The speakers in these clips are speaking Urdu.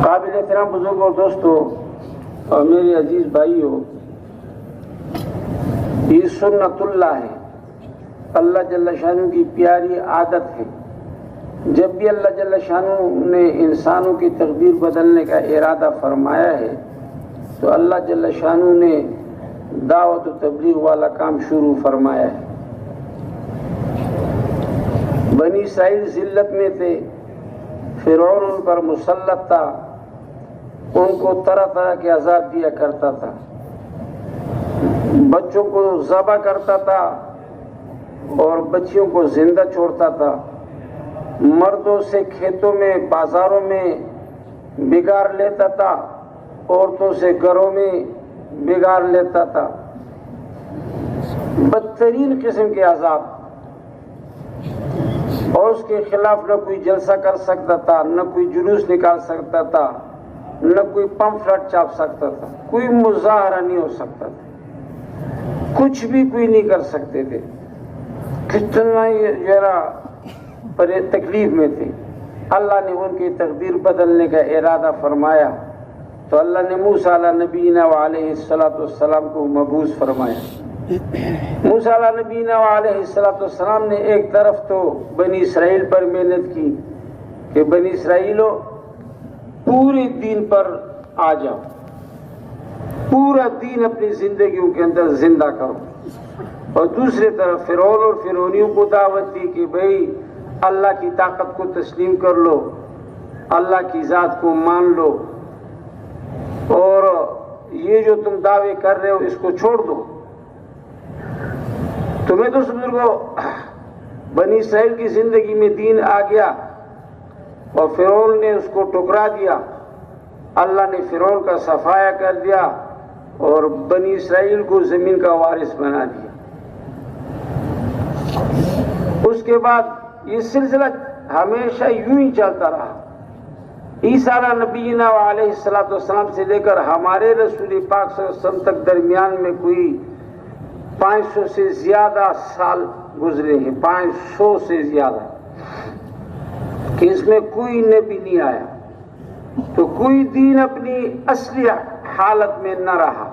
قابل احترام بزرگوں اور دوستوں اور میرے عزیز بھائیوں، یہ سنت اللہ ہے، اللہ جل شانہ کی پیاری عادت ہے۔ جب بھی اللہ جل شانہ نے انسانوں کی تقدیر بدلنے کا ارادہ فرمایا ہے تو اللہ جل شانہ نے دعوت و تبلیغ والا کام شروع فرمایا ہے۔ بنی اسرائیل ذلت میں تھے، فرعون ان پر مسلط تھا، ان کو طرح طرح کے عذاب دیا کرتا تھا، بچوں کو ذبح کرتا تھا اور بچیوں کو زندہ چھوڑتا تھا، مردوں سے کھیتوں میں بازاروں میں بگاڑ لیتا تھا، عورتوں سے گھروں میں بگاڑ لیتا تھا، بدترین قسم کے عذاب، اور اس کے خلاف نہ کوئی جلسہ کر سکتا تھا، نہ کوئی جلوس نکال سکتا تھا، نہ کوئی پمفلٹ چھاپ سکتا تھا، کوئی مظاہرہ نہیں ہو سکتا تھا، کچھ بھی کوئی نہیں کر سکتے تھے، کتنا ذرا تکلیف میں تھے۔ اللہ نے ان کی تقدیر بدلنے کا ارادہ فرمایا تو اللہ نے موسیٰ علیہ نبینا وعلیہ السلام کو مبعوث فرمایا۔ موسیٰ علیہ نبینا وعلیہ السلام نے ایک طرف تو بنی اسرائیل پر محنت کی کہ بنی اسرائیلو پورے دین پر آ جاؤ، پورا دین اپنی زندگیوں کے اندر زندہ کرو، اور دوسری طرف فرعون اور فرعونیوں کو دعوت دی کہ بھئی اللہ کی طاقت کو تسلیم کر لو، اللہ کی ذات کو مان لو، اور یہ جو تم دعوے کر رہے ہو اس کو چھوڑ دو۔ تمہیں تو بزرگوں بنی اسرائیل کی زندگی میں دین آ گیا اور فرعون نے اس کو ٹکرا دیا، اللہ نے فرعون کا صفایا کر دیا اور بنی اسرائیل کو زمین کا وارث بنا دیا۔ اس کے بعد یہ سلسلہ ہمیشہ یوں ہی چلتا رہا۔ عیسیٰ علیہ نبینا علیہ السلام سے لے کر ہمارے رسول پاک صلی اللہ علیہ وسلم تک درمیان میں کوئی 500 سے زیادہ سال گزرے ہیں، 500 سے زیادہ، کہ اس میں کوئی نبی نہیں آیا، تو کوئی دین اپنی اصلی حالت میں نہ رہا،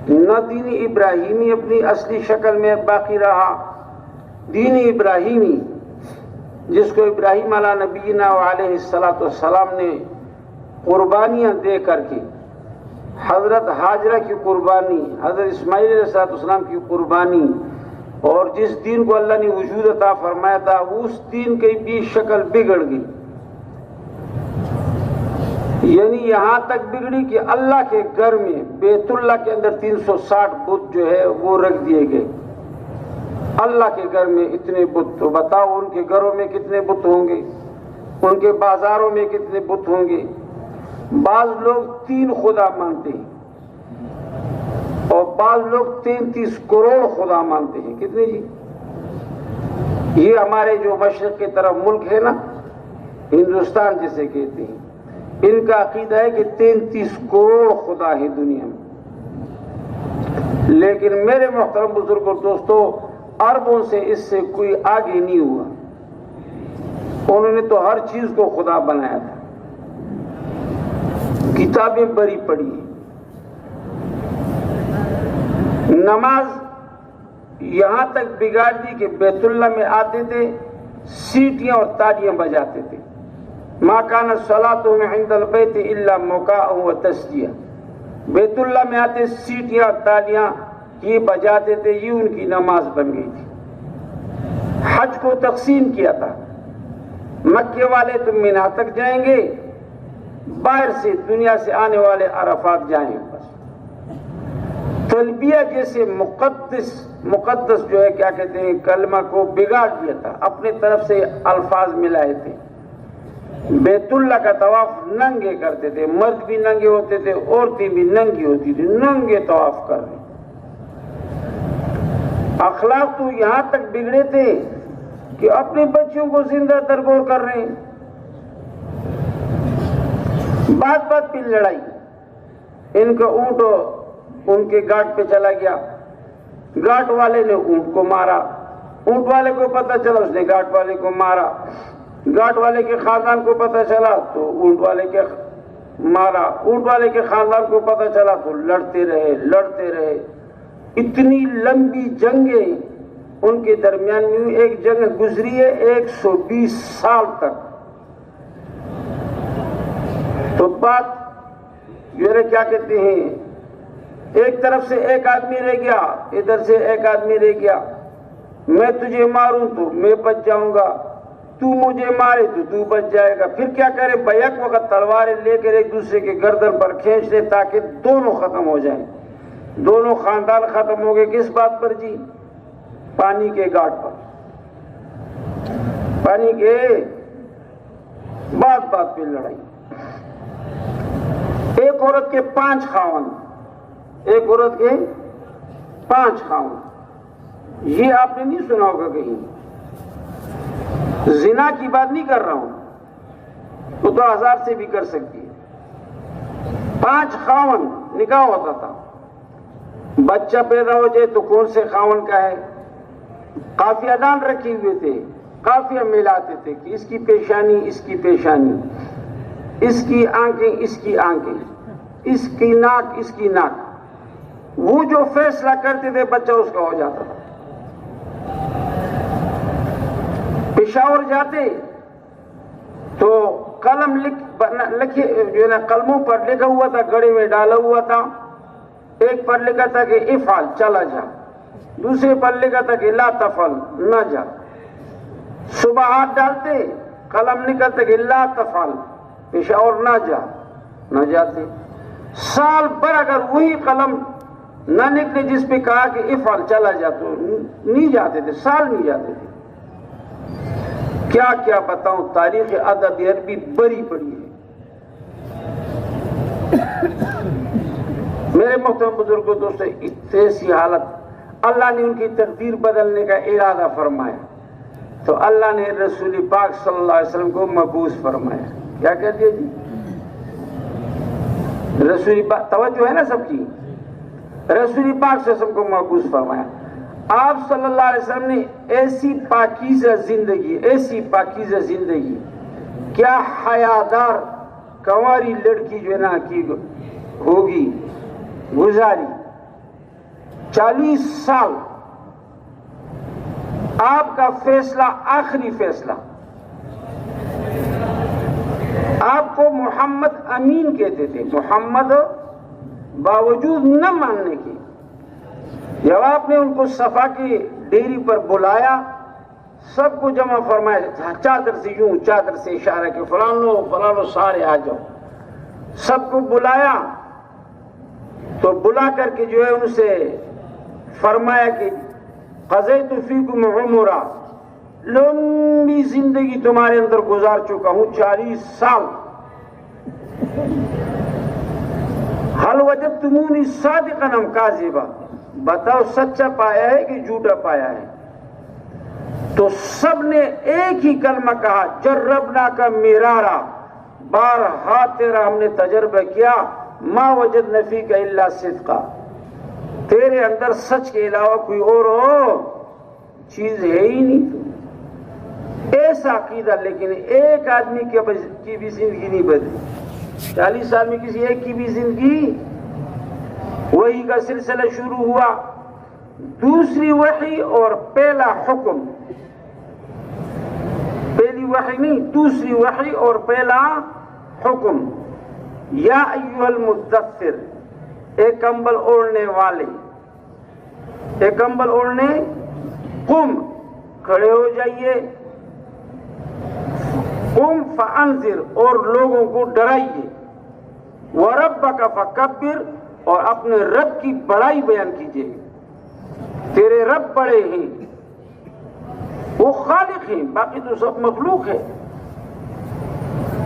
نہ دین ابراہیمی اپنی اصلی شکل میں باقی رہا۔ دین ابراہیمی جس کو ابراہیم علیہ نبینا علیہ السلام نے قربانیاں دے کر کے، حضرت ہاجرہ کی قربانی، حضرت اسماعیل علیہ السلام کی قربانی، اور جس دین کو اللہ نے وجود عطا فرمایا تھا اس دین کی بھی شکل بگڑ گئی، یعنی یہاں تک بگڑی کہ اللہ کے گھر میں بیت اللہ کے اندر 360 بت جو ہے وہ رکھ دیے گئے۔ اللہ کے گھر میں اتنے بت، تو بتاؤ ان کے گھروں میں کتنے بت ہوں گے، ان کے بازاروں میں کتنے بت ہوں گے۔ بعض لوگ 3 خدا مانتے ہیں اور بعض لوگ 33 کروڑ خدا مانتے ہیں۔ کتنے جی؟ یہ ہمارے جو مشرق کی طرف ملک ہے نا، ہندوستان جسے کہتے ہیں، ان کا عقیدہ ہے کہ 33 کروڑ خدا ہے دنیا میں۔ لیکن میرے محترم بزرگ اور دوستو، عربوں سے اس سے کوئی آگے نہیں ہوا، انہوں نے تو ہر چیز کو خدا بنایا تھا، کتابیں بری پڑی ہیں۔ نماز یہاں تک بگاڑ دی کہ بیت اللہ میں آتے تھے سیٹیاں اور تالیاں بجاتے تھے، ما کان صلاتهم عند البیت الا مکاء و تسلیہ، بیت اللہ میں آتے سیٹیاں تالیاں یہ بجاتے تھے، یہ ان کی نماز بن گئی تھی۔ حج کو تقسیم کیا تھا، مکے والے تو مینا تک جائیں گے، باہر سے دنیا سے آنے والے عرفات جائیں بس۔ تلبیہ جیسے مقدس جو ہے کیا کہتے ہیں کلمہ کو بگاڑ دیا تھا، اپنے طرف سے الفاظ ملائے تھے۔ بیت اللہ کا طواف ننگے کرتے تھے، مرد بھی ننگے ہوتے تھے، عورتیں بھی ننگی ہوتی تھی، ننگے طواف کر رہے۔ اخلاق تو یہاں تک بگڑے تھے کہ اپنے بچوں کو زندہ درگور کر رہے ہیں۔ بات بات پہ لڑائی، ان کا اونٹ ان کے گھاٹ پہ چلا گیا، گھاٹ والے نے اونٹ کو مارا، اونٹ والے کو پتہ چلا اس نے گھاٹ والے کو مارا، گھاٹ والے کے خاندان کو پتہ چلا تو اونٹ والے کے مارا. اونٹ والے کے خاندان کو پتہ چلا تو لڑتے رہے. اتنی لمبی جنگیں ان کے درمیان میں ہوئی. ایک جنگ گزری ہے 120 سال تک. تو بات یہ کیا کہتے ہیں، ایک طرف سے ایک آدمی رہ گیا، ادھر سے ایک آدمی رہ گیا. میں تجھے ماروں تو میں بچ جاؤں گا، تو مجھے مارے تو تو بچ جائے گا. پھر کیا کرے، بیک وقت تلواریں لے کر ایک دوسرے کے گردن پر کھینچ لے تاکہ دونوں ختم ہو جائیں. دونوں خاندان ختم ہو گئے. کس بات پر جی؟ پانی کے گھاٹ پر. پانی کے بات پہ لڑائی. ایک عورت کے 5 خاوند، ایک عورت کے 5 خاوند. یہ آپ نے نہیں سنا ہوگا کہیں. زنا کی بات نہیں کر رہا ہوں، وہ تو 1000 سے بھی کر سکتی ہے. 5 خاوند نکاح ہوتا تھا. بچہ پیدا ہو جائے تو کون سے خاوند کا ہے، قافیہ دان رکھے ہوئے تھے، قافیہ ملاتے تھے کہ اس کی پیشانی، اس کی پیشانی، اس کی آنکھیں، اس کی آنکھیں، اس کی ناک، اس کی ناک. وہ جو فیصلہ کرتے تھے بچہ اس کا ہو جاتا تھا. پشاور جاتے تو قلم لکھے جو ہے نا، قلموں پر لکھا ہوا تھا، گڑے میں ڈالا ہوا تھا. ایک پر لکھا تھا کہ افعل، چلا جا. دوسرے پر لکھا تھا کہ لا تفعل، نہ جا. صبح ہاتھ ڈالتے، قلم نکلتا کہ لا تفعل، پشاور نہ جا، نہ جاتے. سال بھر اگر وہی قلم نہ نکلے جس پہ کہا کہ افعل، چلا جا، تو نہیں جاتے تھے، سال نہیں جاتے تھے. کیا کیا بتاؤں، تاریخ ادب عربی بڑی پڑی ہے. میرے محترم بزرگوں، دوستوں، ایسی حالت اللہ نے ان کی تقدیر بدلنے کا ارادہ فرمایا تو اللہ نے رسول پاک صلی اللہ علیہ وسلم کو مبعوث فرمایا. کیا کہہ دیا جی؟ رسول پاک، توجہ ہے نا سب کی، رسول پاک صلی اللہ علیہ وسلم کو مبعوث فرمایا. آپ صلی اللہ علیہ وسلم نے ایسی پاکیزہ زندگی، ایسی پاکیزہ زندگی، کیا حیادار کنواری لڑکی جو ہے نا کی ہوگی، گزاری. 40 سال آپ کا فیصلہ، آخری فیصلہ. آپ کو محمد امین کہتے تھے، محمد باوجود نہ ماننے کے. جب آپ نے ان کو صفا کی ڈیری پر بلایا، سب کو جمع فرمایا، چادر سے یوں، چادر سے اشارہ کہ فلانو سارے آ جاؤ. سب کو بلایا تو بلا کر کے جو ہے ان سے فرمایا کہ قضیت فیکم عمرا، لمبی زندگی تمہارے اندر گزار چکا ہوں، 40 سال. حل وجدتمونی صادقا ام کاذبا، بتاؤ سچا پایا ہے کہ جھوٹا پایا ہے. تو سب نے ایک ہی کلمہ کہا، جربنا کا مرارا، بارہا تیرا ہم نے تجربہ کیا، ما وجدنا فیک الا صدقا، تیرے اندر سچ کے علاوہ کوئی اور چیز ہے ہی نہیں. ایسا عقیدہ. لیکن ایک آدمی کی بھی زندگی نہیں بدلی. 40 سال میں کسی ایک کی بھی زندگی. وحی کا سلسلہ شروع ہوا، دوسری وحی اور پہلا حکم، پہلی وحی نہیں، دوسری وحی اور پہلا حکم. یا ایھا المدثر، ایک کمبل اوڑھنے والے، ایک کمبل اوڑھنے، قم، کھڑے ہو جائیے، قم فانذر، اور لوگوں کو ڈرائیے، وربک فکبر، اور اپنے رب کی بڑائی بیان کیجیے. تیرے رب بڑے ہیں، وہ خالق ہیں، باقی تو سب مخلوق ہے.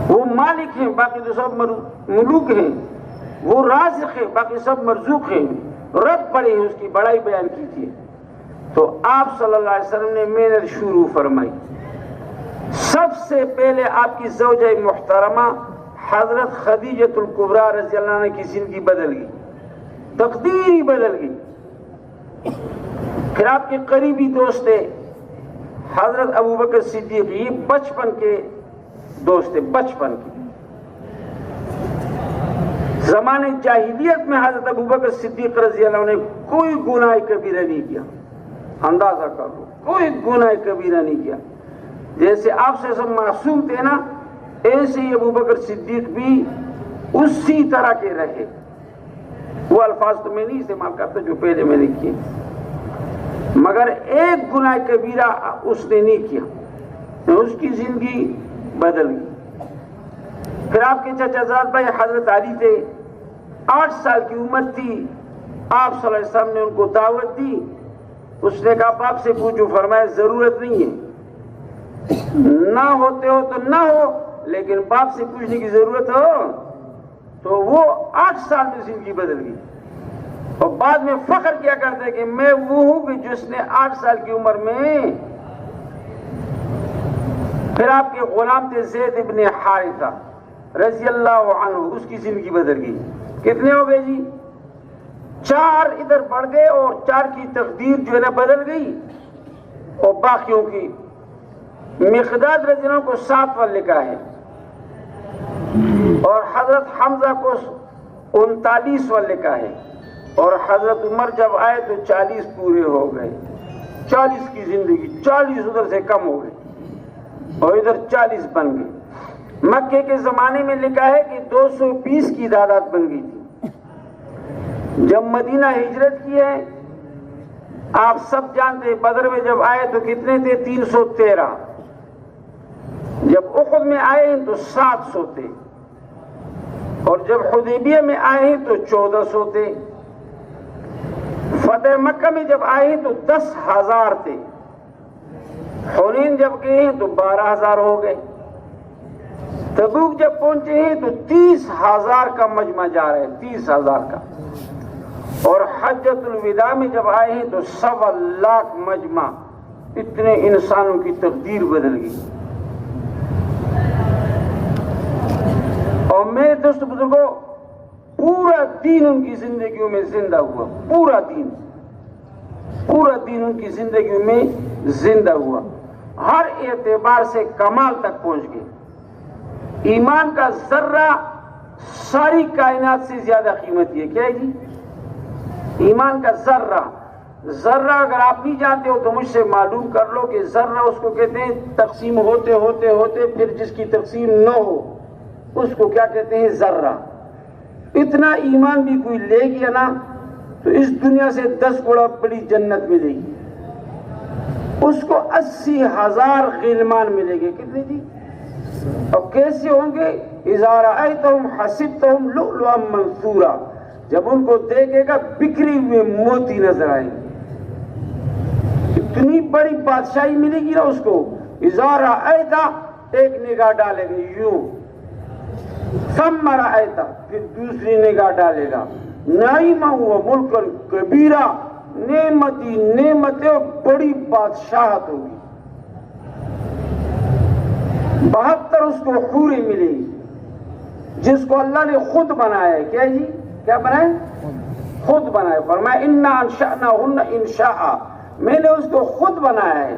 وہ مالک ہیں، باقی تو سب ملوک ہیں. وہ رازق ہیں، باقی سب مرزوق ہیں. رب بڑے ہیں، اس کی بڑائی بیان کیجیے. تو آپ صلی اللہ علیہ وسلم نے محنت شروع فرمائی. سب سے پہلے آپ کی زوجہ محترمہ حضرت خدیجۃ الکبریٰ رضی اللہ عنہ کی زندگی بدل گئی، تقدیر ہی بدل گئی. پھر آپ کے قریبی دوست تھے حضرت ابوبکر صدیق، یہ بچپن کے دوست تھے، بچپن کے. زمانے جاہلیت میں حضرت ابوبکر صدیق رضی اللہ عنہ نے کوئی گناہ کبیرہ نہیں کیا. اندازہ کر لو, کوئی گناہ کبیرہ نہیں کیا. جیسے آپ سے سب معصوم تھے نا, ایسے ہی ابوبکر صدیق بھی اسی طرح کے رہے. وہ الفاظ تو میں نہیں استعمال کرتا جو پہلے میں نے کیے, مگر ایک گناہ کبیرہ اس نے نہیں کیا, اس کی زندگی بدل گئی. پھر آپ کے چچا زاد بھائی حضرت علی تھے, 8 سال کی عمر تھی, آپ صلی اللہ علیہ وسلم نے ان کو دعوت دی. اس نے کہا باپ سے پوچھو, فرمایا ضرورت نہیں ہے, نہ ہوتے ہو تو نہ ہو, لیکن باپ سے پوچھنے کی ضرورت ہو. تو وہ 8 سال میں زندگی بدل گئی, اور بعد میں فخر کیا کرتے کہ میں وہ ہوں کہ جس نے 8 سال کی عمر میں. پھر آپ کے غلام تھے زید ابن حارثہ رضی اللہ عنہ, اس کی زندگی بدل گئی. کتنے ہو گئے جی؟ 4 ادھر بڑھ گئے, اور 4 کی تقدیر جو ہے نا بدل گئی. اور باقیوں کی مقداد رضی اللہ عنہ کو 7 پر لکھا ہے, اور حضرت حمزہ کو 39 پر لکھا ہے, اور حضرت عمر جب آئے تو 40 پورے ہو گئے. 40 کی زندگی, 40 ادھر سے کم ہو گئے اور ادھر 40 بن گئے. مکے کے زمانے میں لکھا ہے کہ 220 کی تعداد بن گئی تھی. جب مدینہ ہجرت کی ہے, آپ سب جانتے ہیں, بدر میں جب آئے تو کتنے تھے؟ 313. جب احد میں آئے ہیں تو 700 تھے, اور جب حدیبیہ میں آئے ہیں تو 1400 تھے. فتح مکہ میں جب آئے ہیں تو 10,000 تھے. حنین جب گئے ہیں تو 12,000 ہو گئے. تبوک جب پہنچے ہیں تو 30,000 کا مجمع جا رہا ہے, 30,000 کا. اور حجۃ الوداع میں جب آئے ہیں تو 1,25,000 مجمع. اتنے انسانوں کی تقدیر بدل گئی. اور میرے دوست بزرگوں, پورا دین ان کی زندگیوں میں زندہ ہوا. پورا دین ان کی زندگیوں میں زندہ ہوا. ہر اعتبار سے کمال تک پہنچ گئے. ایمان کا ذرہ ساری کائنات سے زیادہ قیمتی ہے. کیا ہے جی؟ ایمان کا ذرہ اگر آپ نہیں جانتے ہو تو مجھ سے معلوم کر لو کہ ذرہ اس کو کہتے ہیں تقسیم ہوتے ہوتے ہوتے پھر جس کی تقسیم نہ ہو اس کو کیا کہتے ہیں؟ ذرہ. اتنا ایمان بھی کوئی لے گیا نا تو اس دنیا سے 10 گنا بڑی جنت ملے گی. اس کو 80,000 غلمان ملے گے. کتنے جی؟ اور کیسے ہوں گے؟ اذا رأیتہم حسبتہم لؤلؤا منثورا, جب ان کو دیکھے گا بکھری ہوئے موتی نظر آئیں گے. اتنی بڑی بادشاہی ملے گی نا اس کو. اذا رأیتا, ایک نگاہ ڈالے گا یوں, ثم رأیتا, پھر دوسری نگاہ ڈالے گا, نعیمہ و ملکن کبیرہ, نعمتیں بڑی بادشاہت ہوگی. 72 اس کو حوریں ملے گی جس کو اللہ نے خود بنایا ہے. کیا جی؟ کیا بنائے؟ خود بنایا. فرمایا انا انشأناہن انشاء, میں نے اس کو خود بنایا ہے.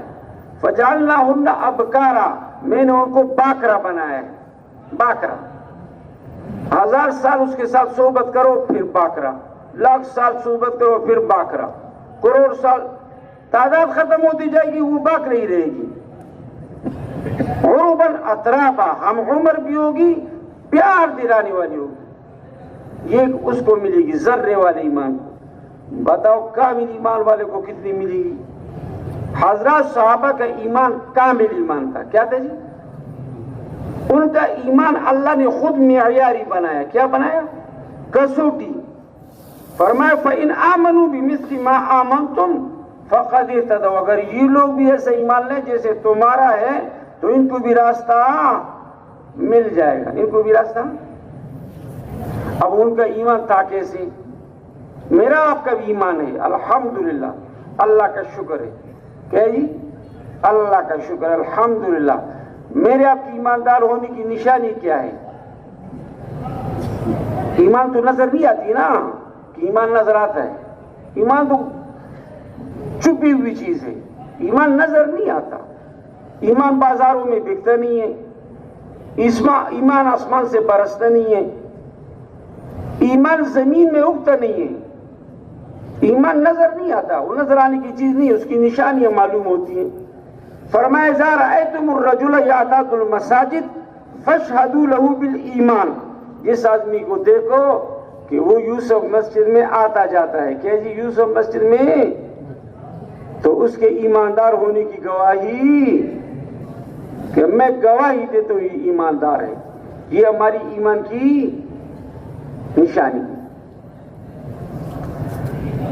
فجعلناہن ابکارا, میں نے ان کو باکرا بنایا ہے. باکرا 1000 سال اس کے ساتھ صحبت کرو پھر باکرا, 1,00,000 سال صحبت کرو پھر باکرا, کروڑ سال, تعداد ختم ہوتی جائے گی, وہ باکرا ہی رہے گی. عرباً اترابا, ہم عمر بھی ہوگی, پیار دلانے والی ہوگی. یہ اس کو ملے گی ذرے والے ایمان. بتاؤ کامل ایمان والے کو کتنی ملے گی؟ حضرات صحابہ کا ایمان کامل ایمان تھا. کیا تھا جی؟ ان کا ایمان اللہ نے خود معیاری بنایا. کیا بنایا؟ کسوٹی. فرمایا فَإِنْ آمَنُوا بِمِثْلِ مَا آمَنْتُمْ فَقَدْ اهْتَدَوْا, اگر یہ لوگ بھی ایسا ایمان لیں جیسے تمہارا ہے تو ان کو بھی راستہ مل جائے گا. ان کو بھی راستہ. اب ان کا ایمان تھا کیسے؟ میرا آپ کا بھی ایمان ہے, الحمدللہ, اللہ کا شکر ہے. کیا جی؟ اللہ کا شکر, الحمدللہ. میرے آپ کی ایماندار ہونے کی نشانی کیا ہے؟ ایمان تو نظر نہیں آتی نا, کہ ایمان نظر آتا ہے. ایمان تو چھپی ہوئی چیز ہے, ایمان نظر نہیں آتا. ایمان بازاروں میں بکتا نہیں ہے, ایمان آسمان سے برستا نہیں ہے. ایمان زمین میں اگتا نہیں ہے، ایمان نظر نہیں آتا، وہ نظر آنے کی چیز نہیں ہے، اس کی نشانیاں معلوم ہوتی ہیں۔ فرمایا اذا رأیتم الرجل یعتاد المساجد فاشہدوا لہ بالایمان، جس آدمی کو دیکھو کہ وہ یوسف مسجد میں آتا جاتا ہے، کہ جی یوسف مسجد میں، تو اس کے ایماندار ہونے کی گواہی، کہ میں گواہی دیتا ہوں یہ ایماندار ہے، یہ ہماری ایمان کی نشانی ہے۔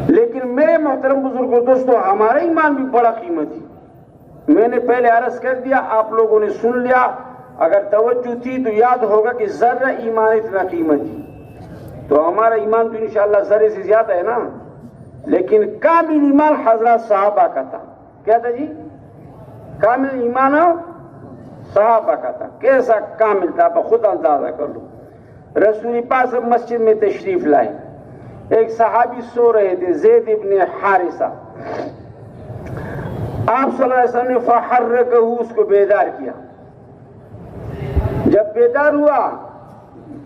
لیکن میرے محترم بزرگوں دوستو، ہمارا ایمان بھی بڑا قیمتی، میں نے پہلے عرض کر دیا، آپ لوگوں نے سن لیا، اگر توجہ تھی تو یاد ہوگا کہ ذرہ ایمان اتنا قیمتی، تو ہمارا ایمان تو انشاءاللہ ذرے سے زیادہ ہے نا، لیکن کامل ایمان حضرات صحابہ کا تھا۔ کیا تھا جی؟ کامل ایمان صحابہ کا تھا۔ کیسا کامل تھا آپ خود اندازہ کر لو۔ رسول پاک صلی مسجد میں تشریف لائے، ایک صحابی سو رہے تھے، زید ابن حارثہ، آپ صلی اللہ علیہ وسلم نے فحرکہ، اس کو بیدار کیا۔ جب بیدار ہوا،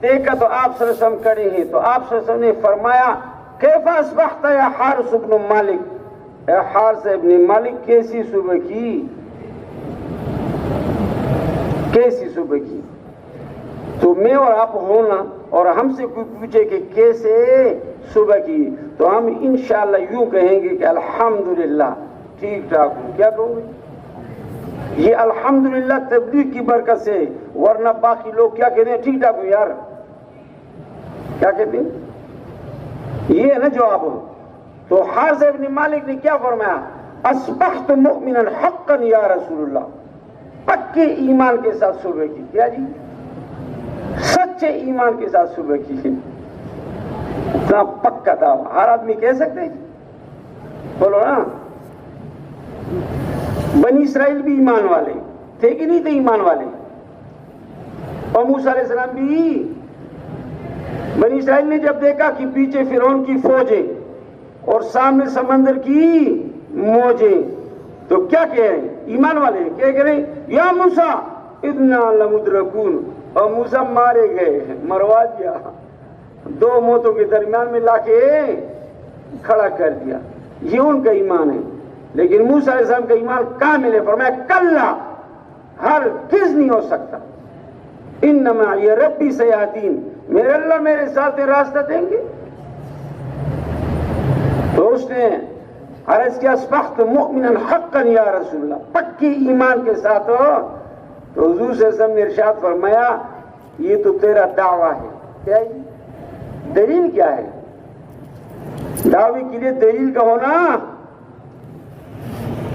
دیکھا تو آپ صلی اللہ علیہ وسلم کھڑے ہیں، تو آپ صلی اللہ علیہ وسلم نے فرمایا کیف اصبحت یا حارث ابن مالک، اے حارث ابن مالک کیسی صبح کی، کیسی صبح کی۔ تو میں اور آپ ہونا اور ہم سے کوئی پوچھے کہ کیسے صبح کی، تو ہم انشاءاللہ یوں کہیں گے کہ الحمدللہ ٹھیک ٹھاک ہوں۔ کیا کہوں گے؟ یہ الحمدللہ تبلیغ کی برکت سے، ورنہ باقی لوگ کیا کہتے ہیں؟ ٹھیک ٹھاک ہوں یار، کیا کہتے ہیں؟ یہ ہے نا جواب۔ تو حارث ابن مالک نے کیا فرمایا؟ اصبحت مؤمنا حقا یا رسول اللہ، پکے ایمان کے ساتھ صبح کی۔ کیا جی؟ سچے ایمان کے ساتھ صبح کی۔ اتنا پکا تھا، ہر آدمی کہہ سکتے بولو نا۔ بنی اسرائیل بھی ایمان والے تھے کہ نہیں تھے؟ ایمان والے۔ اور موسیٰ علیہ السلام بھی، بنی اسرائیل نے جب دیکھا کہ پیچھے فرعون کی فوجیں اور سامنے سمندر کی موجیں، تو کیا کہہ رہے ہیں؟ ایمان والے کیا کہہ رہے ہیں؟ یا موسیٰ انا لمدرکون، اور موسیٰ مارے گئے، مروا دیا، دو موتوں کے درمیان میں لا کے کھڑا کر دیا۔ یہ ان کا ایمان ہے۔ لیکن موسیٰ علیہ السلام کا ایمان کامل ہے۔ فرمایا کلا، ہرگز نہیں ہو سکتا، انما یہ ربی سیہدین، میرے اللہ میرے ساتھ راستہ دیں گے۔ تو اس نے عرض کیا اصبحت مؤمنا حقا یا رسول اللہ، پکی ایمان کے ساتھ ہو۔ تو حضور صلی اللہ علیہ وسلم نے ارشاد فرمایا یہ تو تیرا دعویٰ ہے۔ کیا ہے؟ دلیل کیا ہے؟ دعوے کے لیے دلیل کا ہونا،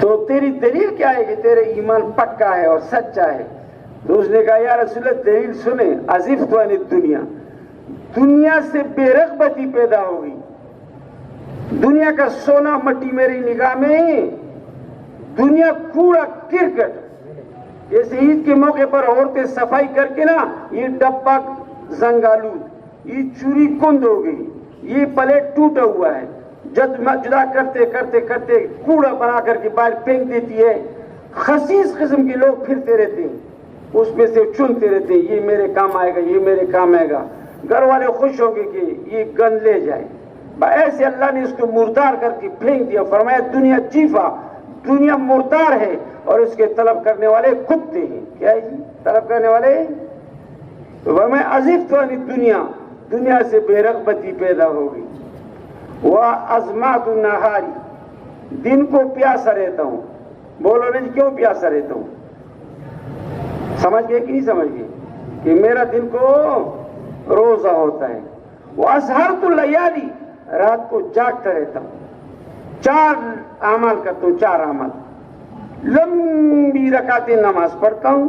تو تیری دلیل کیا ہے کہ تیرے ایمان پکا ہے اور سچا ہے؟ تو اس نے کہا یا رسول اللہ دلیل سنیں، عزفت عن الدنیا، دنیا سے بے رغبتی پیدا ہو گئی، دنیا کا سونا مٹی میری نگاہ میں، دنیا کوڑا کرکٹ۔ جیسے عید کے موقع پر عورتیں صفائی کر کے نا، یہ ڈبہ زنگالود، یہ چوری کند ہو گئی، یہ پلیٹ ٹوٹا ہوا ہے، جدا کرتے کرتے کرتے کوڑا بنا کر کے باہر پھینک دیتی ہے۔ خسیس قسم کے لوگ پھرتے رہتے ہیں، اس میں سے چنتے رہتے ہیں، یہ میرے کام آئے گا، یہ میرے کام آئے گا۔ گھر والے خوش ہو گئے کہ یہ گند لے جائے، ایسے اللہ نے اس کو مردار کر کے پھینک دیا۔ فرمایا دنیا چیفا، دنیا مردار ہے اور اس کے طلب کرنے والے کتے ہیں۔ کیا ہے جی؟ طلب کرنے والے۔ فرمایا عزفت عن الدنیا، دنیا سے بے رغبتی پیدا ہو گئی۔ وَأَزْمَعْتُ النَّهَارِ، دن کو پیاسا رہتا ہوں۔ بولو نا جی کیوں پیاسا رہتا ہوں؟ سمجھ گئے کہ نہیں سمجھ گئے؟ کہ میرا دن کو روزہ ہوتا ہے۔ وَأَسْهَرْتُ اللَّيَالِ، رات کو جاگتا رہتا ہوں، 4 اعمال کرتا ہوں، 4 اعمال، لمبی رکعتیں نماز پڑھتا ہوں،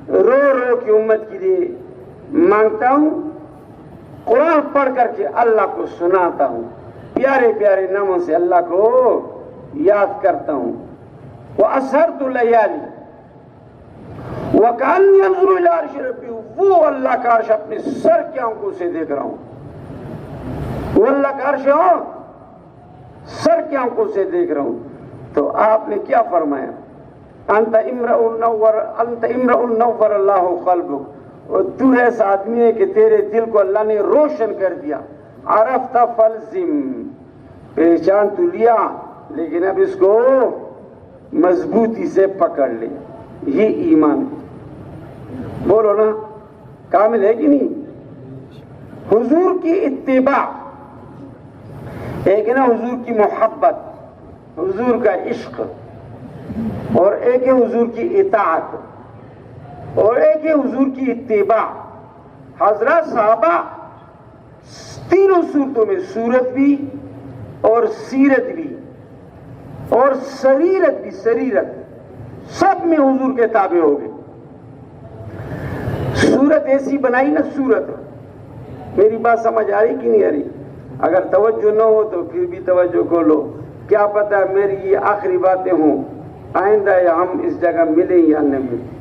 رو رو کی امت کے لیے مانگتا ہوں، قرآن پڑھ کر کے اللہ کو سناتا ہوں، پیارے پیارے ناموں سے اللہ کو یاد کرتا ہوں۔ وَأَسْهَرْتُ اللَّيَالِ وَكَأَنِّي أَنظُرُ إِلَىٰ عَرْشِ رَبِّي، وہ اللہ کا عرش اپنے سر کی آنکھوں سے دیکھ رہا ہوں، وہ اللہ کا عرش سر کی آنکھوں سے دیکھ رہا ہوں۔ تو آپ نے کیا فرمایا؟ انت امرؤ نور اللہ قلبک اور تو ایسا آدمی ہے کہ تیرے دل کو اللہ نے روشن کر دیا. عرفت فلزم، پہچان تو لیا لیکن اب اس کو مضبوطی سے پکڑ لے. یہ ایمان ہے. بولو نا، کامل ہے کہ نہیں؟ حضور کی اتباع ایک ہے نا، حضور کی محبت، حضور کا عشق، اور ایک ہے حضور کی اطاعت، اور ایک ہے حضور کی اتباع. حضرات صحابہ تینوں صورتوں میں، صورت بھی اور سیرت بھی اور سریرت بھی، سریرت سب میں حضور کے تابع ہو گئے. صورت ایسی بنائی نا، صورت. میری بات سمجھ آ رہی کہ نہیں آ رہی؟ اگر توجہ نہ ہو تو پھر بھی توجہ کو لو. کیا پتہ میری یہ آخری باتیں ہوں، آئندہ یا ہم اس جگہ ملیں یا نہ ملیں.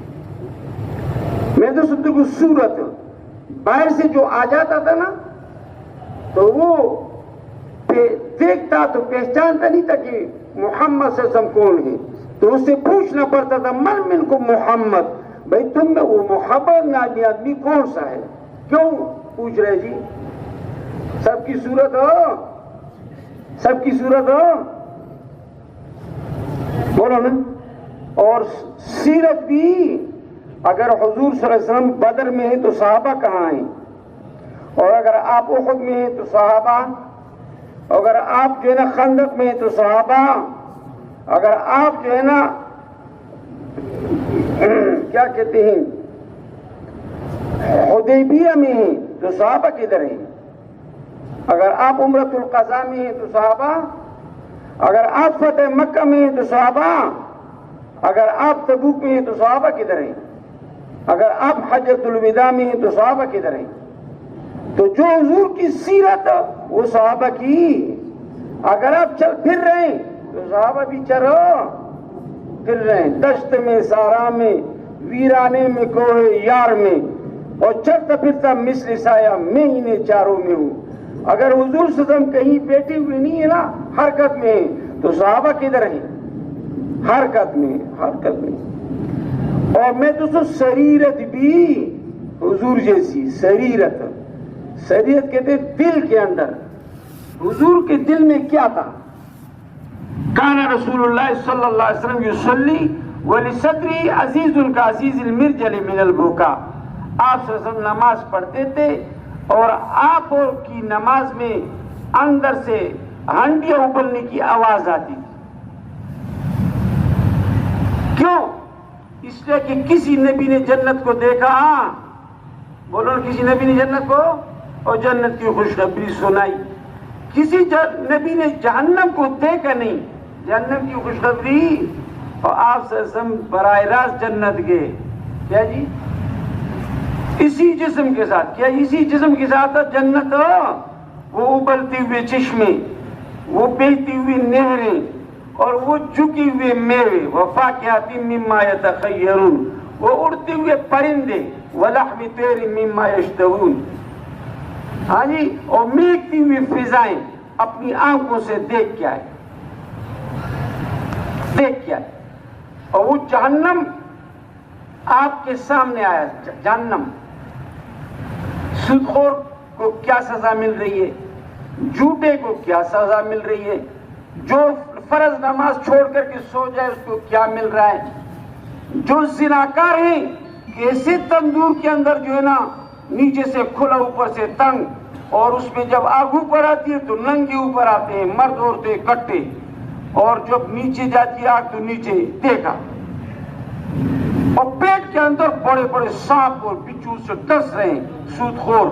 میں تو سنتے کو صورت باہر سے جو آ جاتا تھا نا تو وہ دیکھتا تو پہچانتا نہیں تھا کہ محمد صلی اللہ علیہ وسلم کون ہے، تو اس سے پوچھنا پڑتا تھا من منکم محمد، بھائی تم میں وہ محبت نامی آدمی کون سا ہے؟ کیوں پوچھ رہے جی؟ سب کی صورت ہو، سب کی صورت ہو، بولو نا. اور سیرت بھی، اگر حضور صلی اللہ علیہ وسلم بدر میں ہیں تو صحابہ کہاں ہیں؟ اور اگر آپ احد میں ہیں تو صحابہ، اگر آپ جو ہے نا خندق میں ہیں تو صحابہ، اگر آپ جو ہے نا کیا کہتے ہیں حدیبیہ میں ہیں تو صحابہ کدھر ہیں؟ اگر آپ عمرۃ القضاء میں ہیں تو صحابہ، اگر آپ فتح مکہ میں ہیں تو صحابہ، اگر آپ تبوک میں ہیں تو صحابہ کدھر ہیں؟ اگر آپ حجۃ الوداع میں ہیں تو صحابہ کدھر ہیں؟ تو جو حضور کی سیرت وہ صحابہ کی. اگر آپ چل پھر رہے ہیں تو صحابہ بھی چلو پھر رہے ہیں، دشت میں، صحرا میں، ویرانے میں، کوہ یار میں، اور چلتا پھرتا مثل سایہ میں انہیں چاروں میں ہوں. اگر حضور صلی اللہ علیہ وسلم کہیں بیٹھے ہوئے نہیں ہے نا، حرکت میں ہیں، تو صحابہ کدھر ہیں؟ حرکت میں، حرکت میں. اور میں تو سریرت بھی حضور جیسی سریرت، سریرت کہتے دل کے اندر. حضور کے دل میں کیا تھا؟ کان رسول اللہ صلی اللہ علیہ وسلم یصلی ولصدری عزیز کا عزیز المرجل من البکا. آپ صلی اللہ علیہ وسلم نماز پڑھتے تھے اور آپ کی نماز میں اندر سے ہنڈیاں ابلنے کی آواز آتی تھی. کیوں؟ اس لیے کہ کسی نبی نے جنت کو دیکھا. بولو کسی نبی نے جنت کو اور جنت کی خوشخبری سنائی. کسی نبی نے جہنم کو دیکھا نہیں، جہنم کی خوشخبری. اور آپ صلی اللہ علیہ وسلم براہ راست جنت گئے. کیا جی؟ اسی جسم کے ساتھ. کیا اسی جسم کے ساتھ جنت؟ وہ ابلتے ہوئے چشمے، وہ بہتی ہوئی نہریں، اور وہ جھکے ہوئے میوے، وفاکہۃ مما یتخیرون، وہ اڑتے ہوئے پرندے، ولحم طیر مما یشتہون. ہاں جی، اور مہکتی ہوئی فضائیں اپنی آنکھوں سے دیکھ کے آئے، دیکھ کے آئے. اور وہ جہنم آپ کے سامنے آیا. جہنم سودخور کو کیا سزا مل رہی ہے، جھوٹے کو کیا سزا مل رہی ہے، جو فرض نماز چھوڑ کر کے سو جائے اس کو کیا مل رہا ہے، جو زناکار ہیں کیسے تندور کے اندر جو ہے نا نیچے سے کھلا اوپر سے تنگ، اور اس میں جب آگ اوپر آتی ہے تو ننگے اوپر آتے ہیں، مرد عورتیں اکٹھے، اور جب نیچے جاتی ہے آگ تو نیچے دیکھا. اور پیٹ کے اندر بڑے بڑے سانپ اور بچھو سے ڈس رہے ہیں سود خور.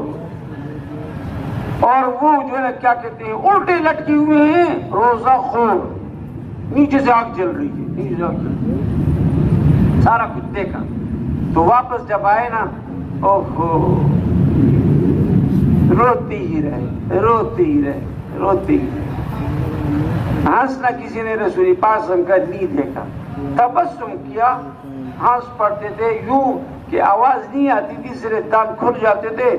اور وہ جو ہے نا کیا کہتے ہیں الٹے لٹکے ہوئے ہیں روزہ خور. نیچے سے آگ جل رہی ہے، نیچے سے آگ جل رہی ہے. سارا کچھ دیکھا. تو واپس جب آئے نا، اوہو، روتے ہی رہے، روتے ہی رہے، روتے ہی رہے. ہنسنا کسی نے رسول پاک صلی اللہ علیہ وسلم کا نہیں دیکھا. تبسم کیا، ہنس پڑتے تھے یوں کہ آواز نہیں آتی تھی، صرف دانت کھل جاتے تھے،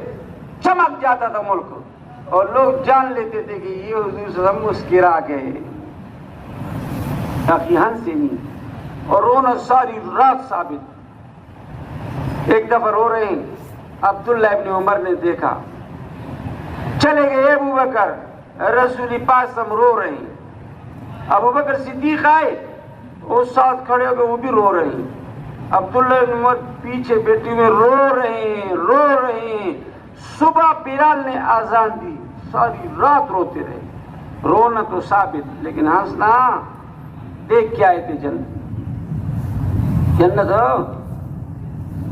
چمک جاتا تھا ملک، اور لوگ جان لیتے تھے کہ یہ حضور صلی اللہ علیہ وسلم مسکرا گئے. تاکہ ہنسے نہیں. اور رونا ساری رات ثابت. ایک دفعہ رو رہے ہیں عبداللہ ابن عمر نے دیکھا، چلے گئے ابو بکر، رسول پاک ہم رو رہے ہیں۔ ابو بکر صدیق آئے، وہ ساتھ کھڑے ہو گئے، وہ بھی رو رہے ہیں۔ عبداللہ ابن عمر پیچھے بیٹھے ہوئے رو رہے ہیں۔ صبح بلال نے آذان دی، ساری رات روتے رہے۔ رونا تو ثابت، لیکن ہنسنا دیکھ کے آئے تھے جنت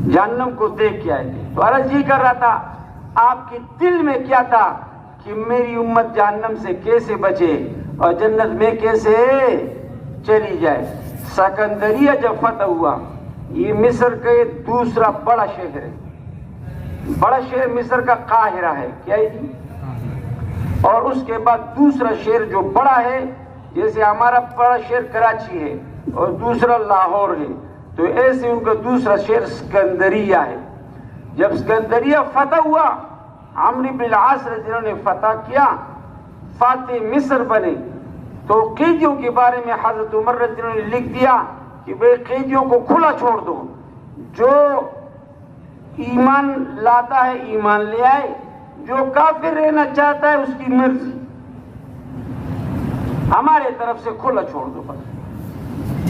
جہنم کو دیکھ کے آئے تھے۔ تو عرض یہ کر رہا تھا، آپ کے دل میں کیا تھا کہ میری امت جہنم سے کیسے بچے اور جنت میں کیسے چلی جائے؟ سکندریہ جب فتح ہوا، یہ مصر کا دوسرا بڑا شہر ہے، بڑا شہر مصر کا قاہرہ ہے، کیا ہے جی؟ اور اس کے بعد دوسرا شہر جو بڑا ہے، جیسے ہمارا بڑا شہر کراچی ہے اور دوسرا لاہور ہے، تو ایسے ان کا دوسرا شہر اسکندریہ ہے۔ جب اسکندریہ فتح ہوا، عمرو بن العاص رضی اللہ عنہ نے فتح کیا، فاتح مصر بنے، تو قیدیوں کے بارے میں حضرت عمر رضی اللہ عنہ نے لکھ دیا کہ بھئی قیدیوں کو کھلا چھوڑ دو، جو ایمان لاتا ہے ایمان لے آئے، جو کافر رہنا چاہتا ہے اس کی مرضی، ہمارے طرف سے کھلا چھوڑ دو بس۔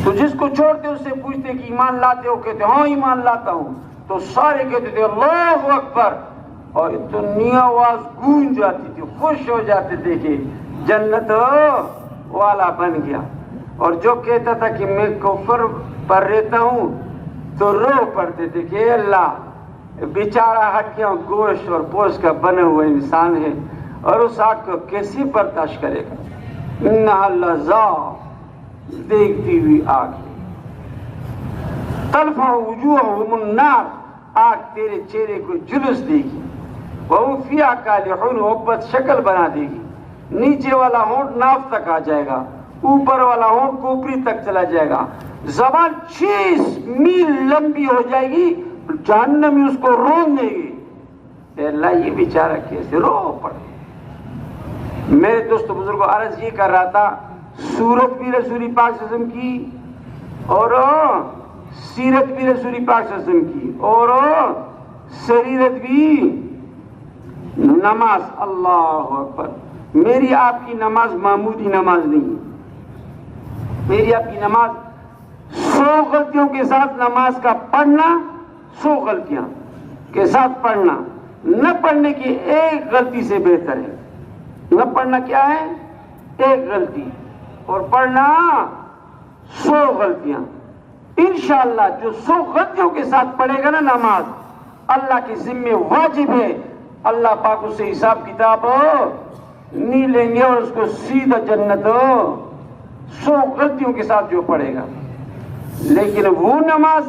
تو جس کو چھوڑتے اس سے پوچھتے کہ ایمان لاتے ہو؟ کہتے ہاں ایمان لاتا ہوں، تو سارے کہتے تھے اللہ اکبر، اور اتنی آواز گونج جاتی تھی، خوش ہو جاتے تھے کہ جنت والا بن گیا۔ اور جو کہتا تھا کہ میں کفر پر رہتا ہوں تو رو پڑتے تھے کہ اے اللہ بیچارہ ہڈیاں گوشت اور پوست کا بنا ہوا انسان ہے، اور اس آگ کو کیسے برداشت کرے گا؟ انہا لظا، دیکھتی ہوئی آگ، تلفع وجوہہم النار، آگ تیرے چہرے کو جلوس دے گی، وَهُمْ فِيهَا كَالِحُونَ، وہ بد شکل بنا دے گی، نیچے والا ہونٹ ناف تک آ جائے گا، اوپر والا ہونٹ کوپری تک چلا جائے گا، زبان 6 میل لمبی ہو جائے گی، جہنمی اس کو رون دے گی۔ اے اللہ یہ بیچارہ کیسے رو پڑے۔ میرے دوست بزرگوں، عرض یہ کر رہا تھا، صورت بھی رسول پاک صلی اللہ علیہ وسلم کی، اور سیرت بھی رسول پاک صلی اللہ علیہ وسلم کی، اور سریرت بھی، نماز، اللہ اکبر، میری آپ کی نماز معمولی نماز نہیں، میری آپ کی نماز 100 غلطیوں کے ساتھ نماز کا پڑھنا، 100 غلطیاں کے ساتھ پڑھنا، نہ پڑھنے کی ایک غلطی سے بہتر ہے۔ نہ پڑھنا کیا ہے؟ ایک غلطی، اور پڑھنا 100 غلطیاں۔ انشاءاللہ جو 100 غلطیوں کے ساتھ پڑھے گا نا نماز، اللہ کے ذمہ واجب ہے، اللہ پاک اس سے حساب کتاب نہیں لیں گے، اور اس کو سیدھا جنت 100 غلطیوں کے ساتھ جو پڑھے گا۔ لیکن وہ نماز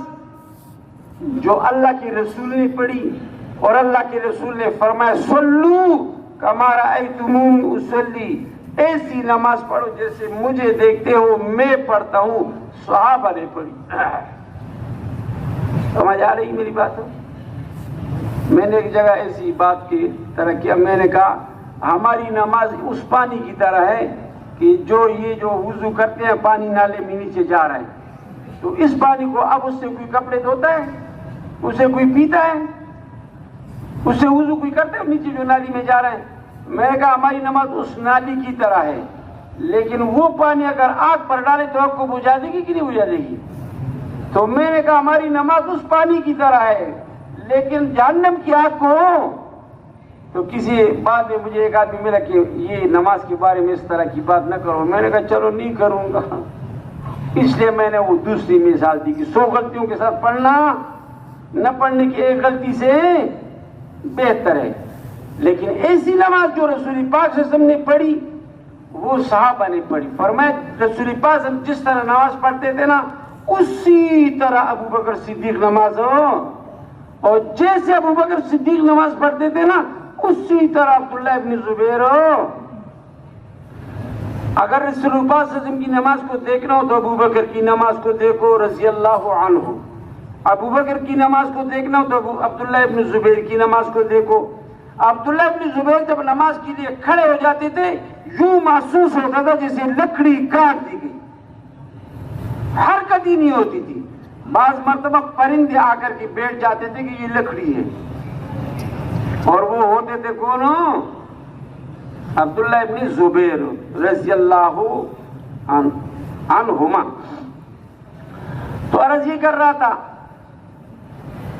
جو اللہ کے رسول نے پڑھی، اور اللہ کے رسول نے فرمایا صلو کما رأیتمونی اصلی، ایسی نماز پڑھو جیسے مجھے دیکھتے ہو میں پڑھتا ہوں، صحابہ نے پڑھی۔ سمجھ آ رہی میری بات؟ میں نے ایک جگہ ایسی بات کی طرح کیا، میں نے کہا ہماری نماز اس پانی کی طرح ہے کہ جو وضو کرتے ہیں پانی نالے میں نیچے جا رہا ہے، تو اس پانی کو اب اس سے کوئی کپڑے دھوتا ہے، اسے کوئی پیتا ہے، اس سے وضو کوئی کرتا ہے نیچے جو نالی میں جا رہا ہے؟ میں نے کہا ہماری نماز اس نالی کی طرح ہے، لیکن وہ پانی اگر آگ پر ڈالے تو آگ کو بجھا دے گی کہ نہیں بجھا دے گی؟ تو میں نے کہا ہماری نماز اس پانی کی طرح ہے، لیکن جہنم کی آگ کو، تو کسی بعد میں مجھے ایک آدمی ملا کہ یہ نماز کے بارے میں اس طرح کی بات نہ کرو، میں نے کہا چلو نہیں کروں گا۔ اس لیے میں نے وہ دوسری مثال دی کہ 100 غلطیوں کے ساتھ پڑھنا نہ پڑھنے کی ایک غلطی سے بہتر ہے۔ لیکن ایسی نماز جو رسول پاک صلی اللہ علیہ وسلم نے پڑھی، وہ صحابہ نے پڑھی۔ فرمایا رسول پاک جس طرح نماز پڑھتے تھے نا، اسی طرح ابو بکر صدیق نماز ہو، اور جیسے ابو بکر صدیق نماز پڑھتے تھے نا، اسی طرح عبداللہ ابن زبیر ہو۔ اگر رسول اللہ صلی اللہ علیہ وسلم کی نماز کو دیکھنا ہو تو ابو بکر کی نماز کو دیکھو رضی اللہ عنہ، ابو بکر کی نماز کو دیکھنا ہو تو عبداللہ ابن زبیر کی نماز کو دیکھو۔ عبداللہ ابن زبیر جب نماز کے لیے کھڑے ہو جاتے تھے، یوں محسوس ہوتا تھا جیسے لکڑی کاٹ دی گئی، حرکت ہی نہیں ہوتی تھی۔ بعض مرتبہ پرندے آ کر کے بیٹھ جاتے تھے کہ یہ لکڑی ہے، اور وہ ہوتے تھے کون؟ عبداللہ ابن زبیر رضی اللہ عنہما. تو عرض یہ کر رہا تھا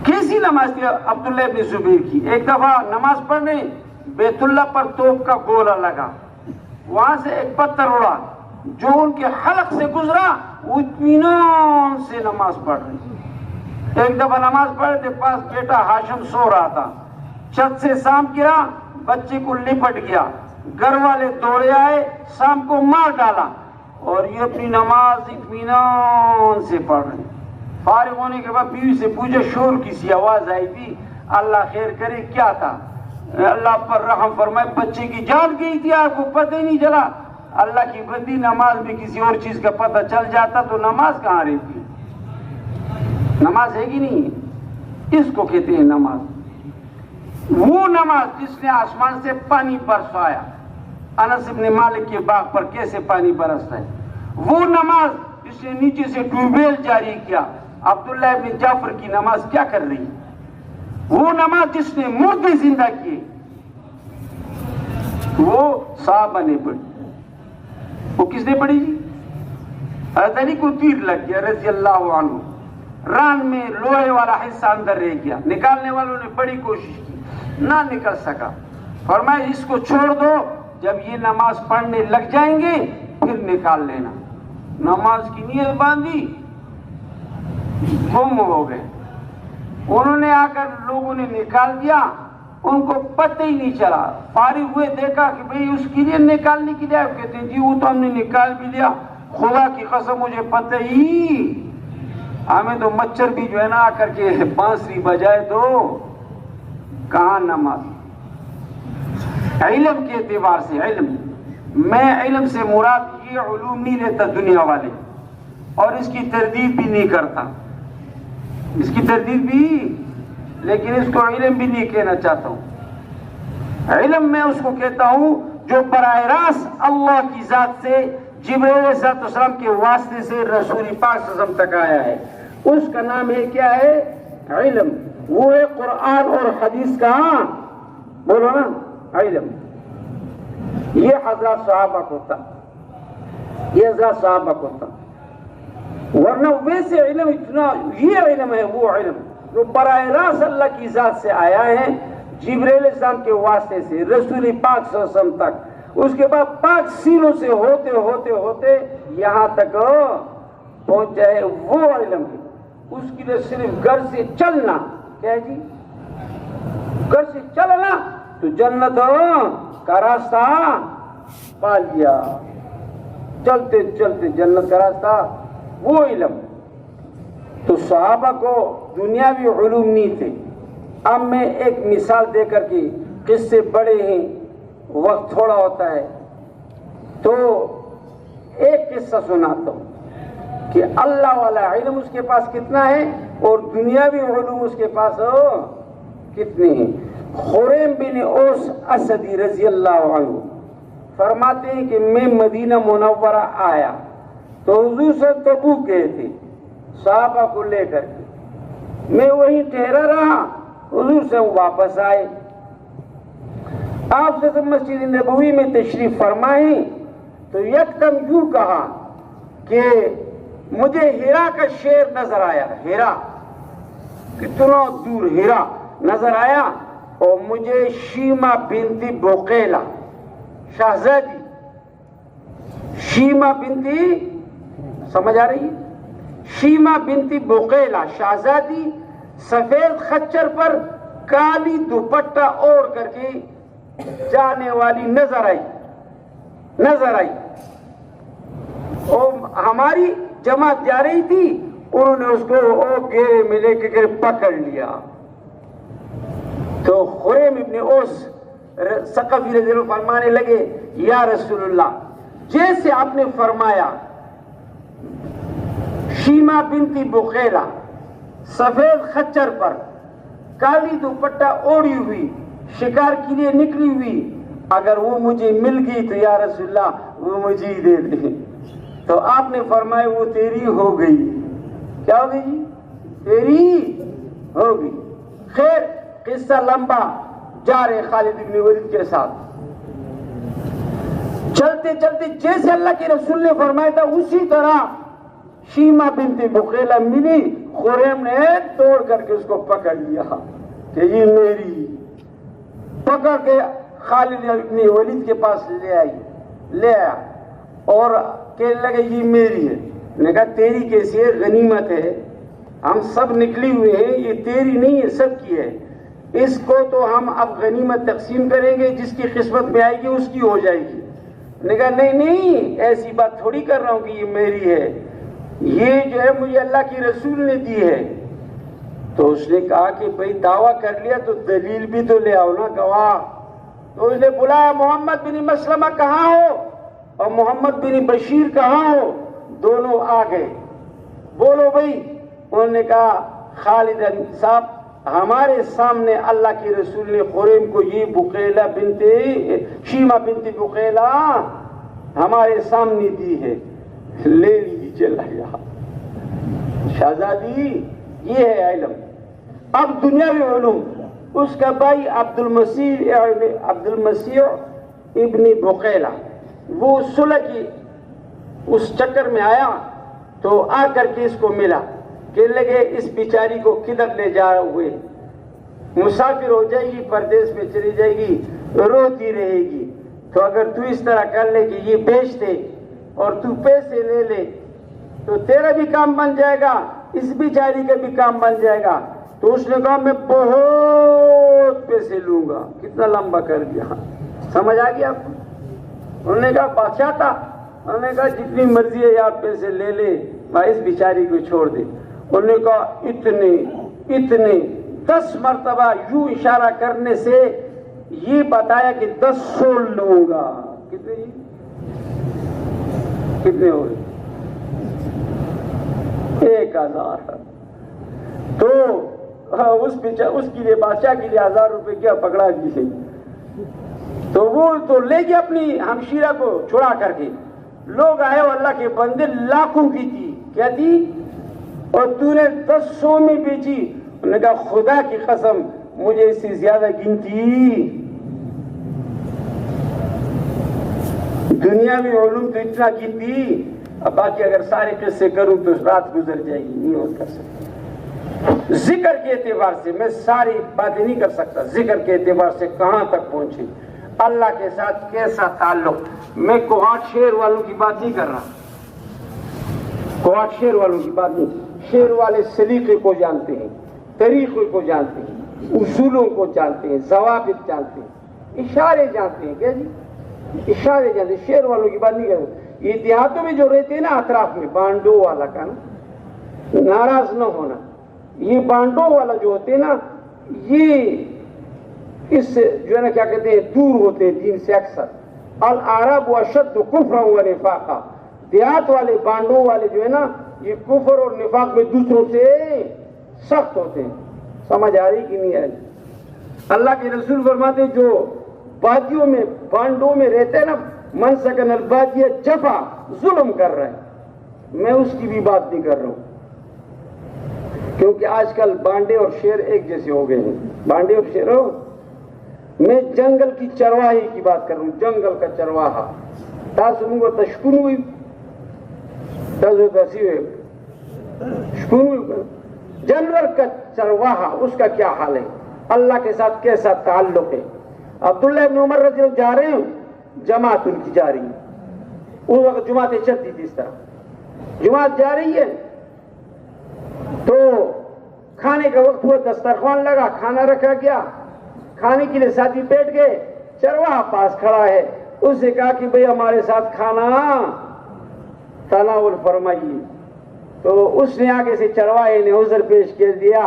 کیسی نماز تھی عبداللہ ابن زبیر کی. ایک دفعہ نماز پڑھنے بیت اللہ پر توپ کا گولہ لگا, وہاں سے ایک پتھر اڑا, جو ان کے حلق سے گزرا وہ اطمینان سے نماز پڑھ رہی. ایک دفعہ نماز پڑھے تھے, پاس بیٹا ہاشم سو رہا تھا, چھت سے سانپ گرا, بچے کو لپٹ گیا, گھر والے دوڑے آئے, سانپ کو مار ڈالا, اور یہ اپنی نماز اطمینان سے پڑھ رہی. فارغ ہونے کے بعد بیوی سے پوچھا شور کسی آواز آئی تھی, اللہ خیر کرے کیا تھا؟ اللہ پر رحم فرمائے بچے کی جان گئی تھی, آپ کو پتہ ہی نہیں چلا. اللہ کی بندی, نماز میں کسی اور چیز کا پتہ چل جاتا تو نماز کہاں رہتی؟ نماز ہے کہ نہیں ہے؟ اس کو کہتے ہیں نماز. وہ نماز جس نے آسمان سے پانی برسایا, انس ابن مالک کے باغ پر کیسے پانی برستا ہے. وہ نماز جس نے نیچے سے ٹیوبویل جاری کیا, عبداللہ ابن جعفر کی نماز کیا کر رہی ہے. وہ نماز جس نے مردے زندہ کیے, وہ صحابہ نے پڑھی. وہ کس نے پڑھی جی؟ حضرت علی کو تیر لگ گیا رضی اللہ عنہ, ران میں لوہے والا حصہ اندر رہ گیا, نکالنے والوں نے بڑی کوشش کی, نہ نکل سکا. فرمایا اس کو چھوڑ دو, جب یہ نماز پڑھنے لگ جائیں گے پھر نکال لینا. نماز کی نیت باندھی, گم ہو گئے. انہوں نے آ کر لوگوں نے نکال دیا, ان کو پتہ ہی نہیں چلا. فارغ ہوئے, دیکھا کہ بھئی اس کی لیے نکالنے کی جائے, کہتے ہیں جی وہ تو ہم نے نکال بھی لیا, خدا کی قسم مجھے پتہ ہی, ہمیں تو مچھر بھی جو ہے نا آ کر کے بانسری بجائے دو. کہاں نماز؟ علم کے اعتبار سے, علم میں علم سے مراد یہ علوم نہیں لیتا دنیا والے, اور اس کی تردید بھی نہیں کرتا, اس کی تردید بھی, لیکن اس کو علم بھی نہیں کہنا چاہتا ہوں. علم میں اس کو کہتا ہوں جو براہ راست اللہ کی ذات سے جبرائیل علیہ السلام کے واسطے سے رسول پاک صلی اللہ علیہ وسلم تک آیا ہے, اس کا نام ہے کیا ہے؟ علم. وہ ہے قرآن اور حدیث کا, بولو نا, علم. یہ حضرات صحابہ کو تھا, یہ حضرات صحابہ کو تھا. ورنہ ویسے علم اتنا, یہ علم ہے وہ علم جو براہ راست اللہ کی ذات سے آیا ہے, جبرائیل علیہ السلام کے واسطے سے رسول پاک صلی اللہ علیہ وسلم تک, اس کے بعد پاک سینوں سے ہوتے ہوتے ہوتے یہاں تک پہنچ جائے, وہ علم ہے. اس کے لیے صرف گھر سے چلنا, کیا جی, گھر سے چلنا تو جنت کا راستہ پا لیا, چلتے چلتے جنت کا راستہ, وہ علم. تو صحابہ کو دنیاوی علوم نہیں تھے. اب میں ایک مثال دے کر کے, قصے بڑے ہیں, وقت تھوڑا ہوتا ہے, تو ایک قصہ سناتا ہوں کہ اللہ والا علم اس کے پاس کتنا ہے اور دنیاوی علوم اس کے پاس کتنے ہیں. خریم بن اوس اسدی رضی اللہ عنہ فرماتے ہیں کہ میں مدینہ منورہ آیا تو حضور سے تبوک گئے تھے صحابہ کو لے کر کے, میں وہیں ٹھہرا رہا, حضور سے واپس آئے. آپ سے مسجد نبوی میں تشریف فرمائیں تو یکدم یوں کہا کہ مجھے ہیرا کا شیر نظر آیا. ہیرا کتنا دور ہیرا نظر آیا, اور مجھے شیما بنت بقیلہ, شہزادی شیما بنت, سمجھ آ رہی ہے, شیما بنت بقیلہ شہزادی سفید خچر پر کالی دوپٹہ اوڑھ کر کے جانے والی نظر آئی. اور ہماری جماعت جا رہی تھی, انہوں نے اس کو گھیرے میں لے کے پکڑ لیا. تو خریم ابن اوس ثقفی رضی اللہ فرمانے لگے, یا رسول اللہ, جیسے آپ نے فرمایا شیما بنت بقیلہ سفید خچر پر کالی دوپٹہ اوڑھی ہوئی شکار کے لیے نکلی ہوئی, اگر وہ مجھے مل گئی تو یا رسول اللہ وہ مجھے ہی دے دے. تو آپ نے فرمایا وہ تیری ہو گئی. کیا ہو گئی؟ تیری ہو گئی. خیر قصہ لمبا, جا رہے خالد بن ولید کے ساتھ. چلتے چلتے جیسے اللہ کے رسول نے فرمایا تھا اسی طرح شیما بنت بخیلہ ملی. خریم نے توڑ کر کے اس کو پکڑ لیا کہ یہ میری. پکڑ کے خالد بن ولید کے پاس لے آیا اور کہنے لگے یہ میری ہے. نے کہا تیری کیسی ہے؟ غنیمت ہے, ہم سب نکلی ہوئے ہیں, یہ تیری نہیں ہے, سب کی ہے. اس کو تو ہم اب غنیمت تقسیم کریں گے, جس کی قسمت میں آئے گی اس کی ہو جائے گی. نے کہا نہیں, ایسی بات تھوڑی کر رہا ہوں کہ یہ میری ہے, یہ جو ہے مجھے اللہ کی رسول نے دی ہے. تو اس نے کہا کہ بھئی دعویٰ کر لیا تو دلیل بھی تو لے آؤ نا, گواہ. تو اس نے بلایا محمد بن مسلمہ کہاں ہو اور محمد بن بشیر کہاں ہو. دونوں آ گئے. بولو بھئی. انہوں نے کہا خالد صاحب ہمارے سامنے اللہ کے رسول نے خریم کو یہ بخیلہ بنت شیما بنت بخیلہ ہمارے سامنے دی ہے, لے لیجیے. لگا شہزادی یہ ہے علم. اب دنیاوی علوم. اس کا بھائی عبد المسیح ابن بخیلہ وہ صلح کی اس چکر میں آیا تو آ کر کے اس کو ملا. کہنے لگے اس بیچاری کو کدھر لے جا ہوئے, مسافر ہو جائے گی, پردیس میں چلی جائے گی, روتی رہے گی. تو اگر تو اس طرح کر لے کہ یہ بیچ دے اور تو پیسے لے لے تو تیرا بھی کام بن جائے گا, اس بیچاری کا بھی کام بن جائے گا. تو اس نے کہا میں بہت پیسے لوں گا. کتنا لمبا کر دیا, سمجھ آ گیا آپ کو. انہوں نے کہا بادشاہ تھا. انہوں نے کہا جتنی مرضی ہے آپ پیسے لے لے, میں اس بیچاری کو چھوڑ دے. انہوں نے کہا اتنے 10 مرتبہ یوں اشارہ کرنے سے یہ بتایا کہ 10 سول لوں گا. کتنے ہو گئے؟ 1000. تو اس کے لیے بادشاہ کے لیے 1000 روپے کیا پکڑا دیے. تو وہ تو لے گیا اپنی ہمشیرہ کو چھڑا کر کے. لوگ آئے اور اللہ کے بندے لاکھوں کی تھی, کیا تھی, اور تو نے 10 میں بیچی. انہوں نے کہا خدا کی قسم مجھے اس سے زیادہ گنتی. دنیا میں علوم تو اتنا گنتی, اب باقی اگر سارے قصے کروں تو رات گزر جائے گی, نہیں اور کر سکتا. ذکر کے اعتبار سے میں ساری باتیں نہیں کر سکتا. ذکر کے اعتبار سے کہاں تک پہنچے, اللہ کے ساتھ کیسا تعلق. میں کوہاٹ شہر والوں کی بات نہیں کر رہا, کوہاٹ شہر والوں کی بات نہیں. شہر والے سلیقے کو جانتے ہیں, طریقے کو جانتے ہیں, اصولوں کو جانتے ہیں, ضوابط جانتے ہیں, اشارے جانتے ہیں. کیا جی اشارے جانتے ہیں. شہر والوں کی بات نہیں کر رہا. یہ دیہاتوں میں جو رہتے ہیں نا اطراف میں, بانڈو والا کا نا, ناراض نہ ہونا, یہ بانڈو والا جو ہوتے ہیں نا یہ اس سے جو ہے نا کیا کہتے ہیں دور ہوتے ہیں دین سے اکثر. العرب اشد کفرا و نفاقا. دیہات والے بانڈو والے جو ہے نا یہ کفر اور نفاق میں دوسروں سے سخت ہوتے ہیں. سمجھ آ رہی کہ نہیں آ رہی؟ اللہ کے رسول فرماتے جو وادیوں میں بانڈوں میں رہتے ہیں نا, من سکن البادیہ جفا, ظلم کر رہے ہیں. میں اس کی بھی بات نہیں کر رہا ہوں کیونکہ آج کل بانڈے اور شیر ایک جیسے ہو گئے ہیں. بانڈے اور شیر ہو, میں جنگل کی چرواہی کی بات کر رہا ہوں. جنگل کا چرواہا تاسمو تشکن ہوئی تازو تسی ہوئے شکن ہوئی. جانور کا چرواہا اس کا کیا حال ہے, اللہ کے ساتھ کیسا تعلق ہے. عبداللہ ابن عمر رضی اللہ جا رہے ہیں, جماعت ان کی جا رہی ہے. اس وقت جماعتیں چلتی تھی اس طرح. جماعت جا رہی ہے تو کھانے کا وقت ہوا, دسترخوان لگا, کھانا رکھا گیا, کھانے کے لیے ساتھی بیٹھ گئے. چرواہا پاس کھڑا ہے, اس سے کہا کہ بھئی ہمارے ساتھ کھانا تناول فرمائیے. تو اس نے آگے سے چرواہے نے عذر پیش کر دیا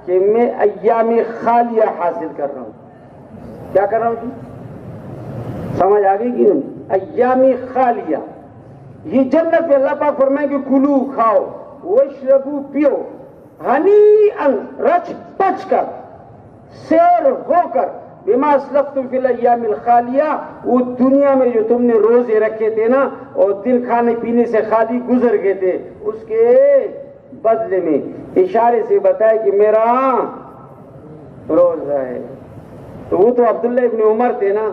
کہ میں ایام خالیہ حاصل کر رہا ہوں. کیا کر رہا ہوں جی, سمجھ آ گئی کہ نہیں؟ ایام خالیہ. یہ جنت میں اللہ پاک فرمائیں کہ کلو کھاؤ, واشربو پیو, ہنی ان رچ پچ کر, سیر ہو کر, بما اسلفتم فی الایام الخالیہ, وہ دنیا میں جو تم نے روزے رکھے تھے نا اور دن کھانے پینے سے خالی گزر گئے تھے, اس کے بدلے میں اشارے سے بتائے کہ میرا روزہ ہے. تو وہ تو عبداللہ ابن عمر تھے نا.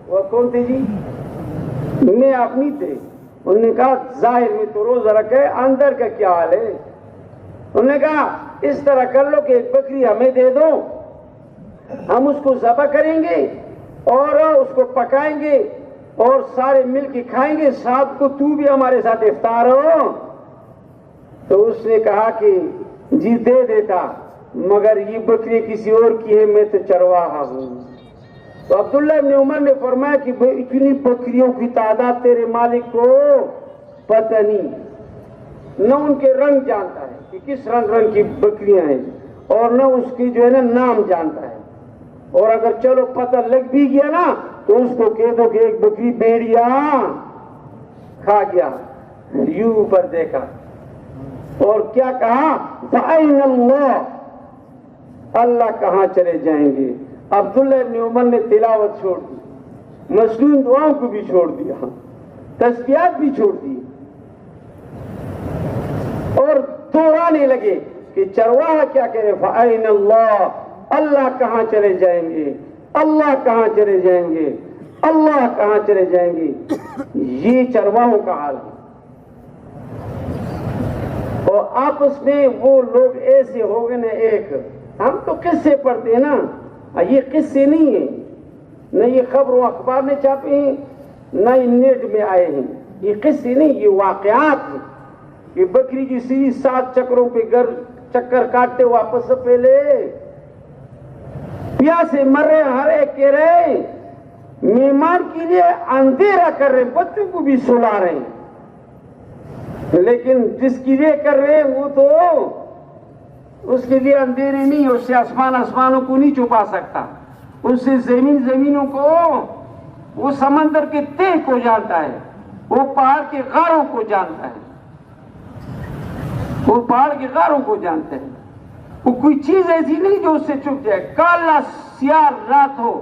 وہ کون تھے جی؟ میں آپ نہیں تھے. انہوں نے کہا ظاہر میں تو روزہ رکھے, اندر کا کیا حال ہے؟ انہوں نے کہا اس طرح کر لو کہ ایک بکری ہمیں دے دو, ہم اس کو ذبح کریں گے اور اس کو پکائیں گے اور سارے مل کے کھائیں گے, ساتھ کو تو بھی ہمارے ساتھ افطار ہو. تو اس نے کہا کہ جی دے دیتا, مگر یہ بکری کسی اور کی ہے, میں تو چرواہا ہوں. تو عبداللہ ابن عمر نے فرمایا کہ اتنی بکریوں کی تعداد تیرے مالک کو پتہ نہیں, نہ ان کے رنگ جانتا ہے کہ کس رنگ کی بکریاں ہیں, اور نہ اس کی جو ہے نا نام جانتا ہے. اور اگر چلو پتہ لگ بھی گیا نا تو اس کو کہہ دو کہ ایک بکری بھیڑیا کھا گیا. یوں اوپر دیکھا اور کیا کہا, فَأَيْنَ اللَّهُ, اللہ کہاں چلے جائیں گے. عبداللہ ابن عمر نے تلاوت چھوڑ دی, مسنون دعاؤں کو بھی چھوڑ دیا, تسبیحات بھی چھوڑ دی, اور دوہرانے لگے کہ چرواہا کیا کہہ رہے, فَأَيْنَ اللَّهُ, اللہ کہاں چلے جائیں گے, اللہ کہاں چلے جائیں گے, اللہ کہاں چلے جائیں گے. یہ چرواہوں کا حال ہے. اور آپس میں وہ لوگ ایسے ہو گئے نا, ایک ہم تو قصے پڑھتے ہیں نا, یہ قصے نہیں ہیں, نہ یہ خبر و اخبار نے چھاپے ہیں, نہ یہ نیٹ میں آئے ہیں. یہ قصے نہیں, یہ واقعات ہیں. یہ بکری کی سیدھی 7 چکروں پہ چکر کاٹتے واپس سے پہلے پیاسے مر رہے, ہر ایک کہہ رہے مہمان کے لیے اندھیرا کر رہے, بچوں کو بھی سلا رہے ہیں, لیکن جس کے لیے کر رہے ہیں وہ تو اس کے لیے اندھیرے نہیں, اس سے آسمانوں کو نہیں چھپا سکتا, اس سے زمینوں کو, وہ سمندر کے تہ کو جانتا ہے, وہ پہاڑ کے غاروں کو جانتا ہے, وہ پہاڑ کے غاروں کو جانتا ہے. وہ کوئی چیز ایسی نہیں جو اس سے چھپ جائے. کالا سیاہ رات ہو,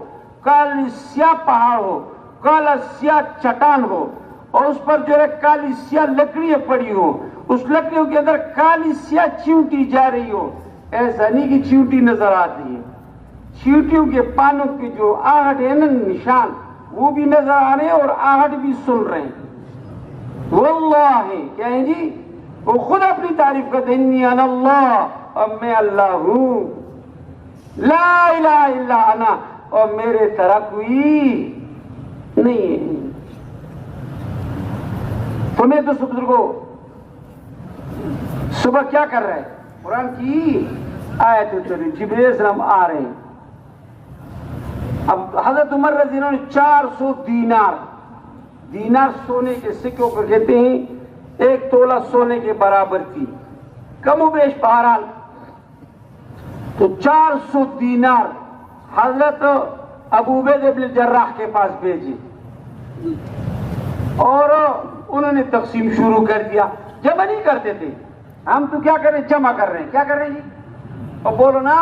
کالی سیاہ پہاڑ ہو, کالا سیاہ چٹان ہو, اور اس پر جو ہے کالی سیاہ لکڑیاں پڑی ہو, اس لکڑیوں کے اندر کالی سیاہ چیونٹی جا رہی ہو, ایسا نہیں کہ چیونٹی نظر آتی ہے, چیونٹیوں کے پانوں کے جو آہٹ ہے نا نشان, وہ بھی نظر آ رہے ہیں اور آہٹ بھی سن رہے ہیں. واللہ کیا ہے جی, وہ خود اپنی تعریف کرتے ہیں, انی انا اللہ, اور میں اللہ ہوں, لا الہ الا انا, اور میرے طرح کوئی نہیں ہے. تمہیں تو بزرگوں صبح کیا کر رہے ہیں, قرآن کی آیت چلی, جبریل علیہ السلام آ رہے ہیں. اب حضرت عمر رضی اللہ عنہ نے 400 دینار سونے کے سکوں کو کہتے ہیں 1 تولہ سونے کے برابر تھی, کم و بیش بہرحال. تو 400 دینار حضرت ابو عبیدہ بن جراح کے پاس بھیجے, اور انہوں نے تقسیم شروع کر دیا. جمع نہیں کرتے تھے, ہم تو کیا کریں, جمع کر رہے ہیں. کیا کر رہے ہیں جی, اور بولو نا,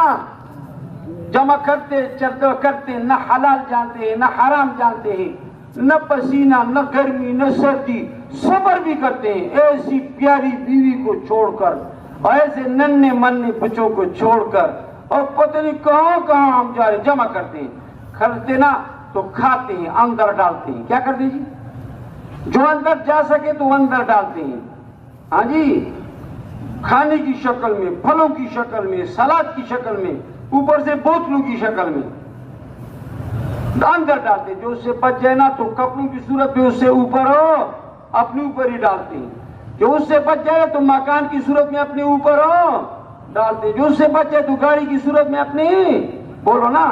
جمع کرتے, نہ حلال جانتے ہیں, نہ حرام جانتے ہیں, نہ پسینہ, نہ گرمی, نہ سردی, صبر بھی کرتے ہیں. ایسی پیاری بیوی کو چھوڑ کر, اور ایسے ننھے منھے بچوں کو چھوڑ کر, اور پتہ نہیں کہاں ہم جا رہے, جمع کرتے ہیں. کھاتے نا تو کھاتے ہیں, اندر ڈالتے ہیں. کیا کرتے جی, جو اندر جا سکے تو اندر ڈالتے ہیں. ہاں جی, کھانے کی شکل میں, پھلوں کی شکل میں, سلاد کی شکل میں, اوپر سے بوتلوں کی شکل میں اندر ڈالتے. جو اس سے بچ جائے نا تو کپڑوں کی صورت میں اس سے اوپر ہو, اپنے اوپر ہی ڈالتے ہیں. جو اس سے بچ جائے تو مکان کی صورت میں اپنے اوپر ہو ڈالتے. جو اس سے بچ جائے تو گاڑی کی صورت میں اپنے, بولو نا,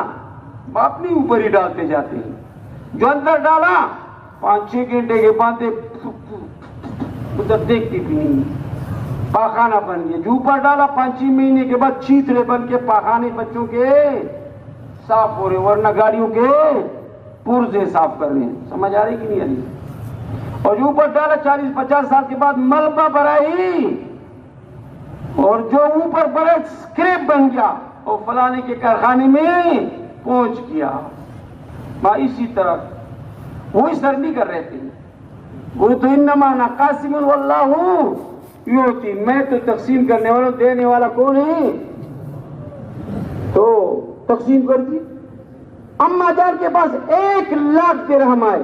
اپنے اوپر ہی ڈالتے جاتے ہیں. جو اندر ڈالا 5-6 گھنٹے کے بعد ادھر دیکھتی بھی نہیں, پاخانہ بن گیا. جو اوپر ڈالا 5-6 مہینے کے بعد چیتڑے بن کے پاخانے بچوں کے صاف ہو رہے, ورنہ گاڑیوں کے پرزے صاف کر رہے ہیں. سمجھ آ رہی کہ نہیں آ رہی. اور جو اوپر ڈالا 40-50 سال کے بعد ملبہ بھرائی, اور جو اوپر بڑا اسکریپ بن گیا, اور فلانے کے کارخانے میں پہنچ گیا. اسی طرح وہ اس طرح نہیں کر رہے تھے. وہ تو انما انا قاسم واللہ یعطی, میں تو تقسیم کرنے والا, دینے والا کون ہے, تو تقسیم کر دی. اما جان کے پاس 1,00,000 درہم آئے،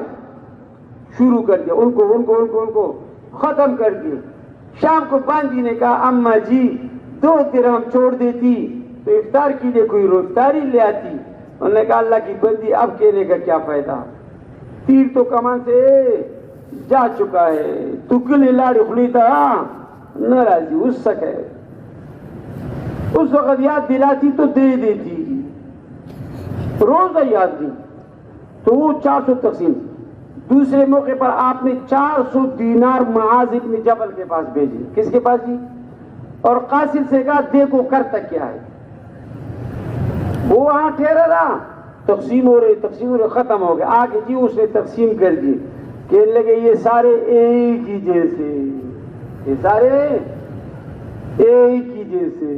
شروع کر دیا، ان کو ختم کر دیے۔ شام کو باندھی نے کہا اما جی 2 درہم چھوڑ دیتی تو افطار کے لیے کوئی افطاری لے آتی۔ انہوں نے کہا اللہ کی بندی اب کہنے کا کیا فائدہ، تیر تو کمان سے جا چکا ہے، تو کلے لاڑی کھلی تھا ناراضی اس سکے، اس وقت یاد دلاتی تو دے دیتی، روزہ یاد دی تو وہ 400 تقسیم۔ دوسرے موقع پر آپ نے 400 دینار معاذ ابن جبل کے پاس بھیجے۔ کس کے پاس جی؟ اور قاصد سے کہا دیکھو کرتا کیا ہے۔ وہ وہاں ٹھہرا رہا، تقسیم ہو رہے ختم ہو گئے، آگے جی اس نے تقسیم کر دی، کہنے لگے یہ سارے ایک ہی جیسے، یہ سارے ایک ہی جیسے۔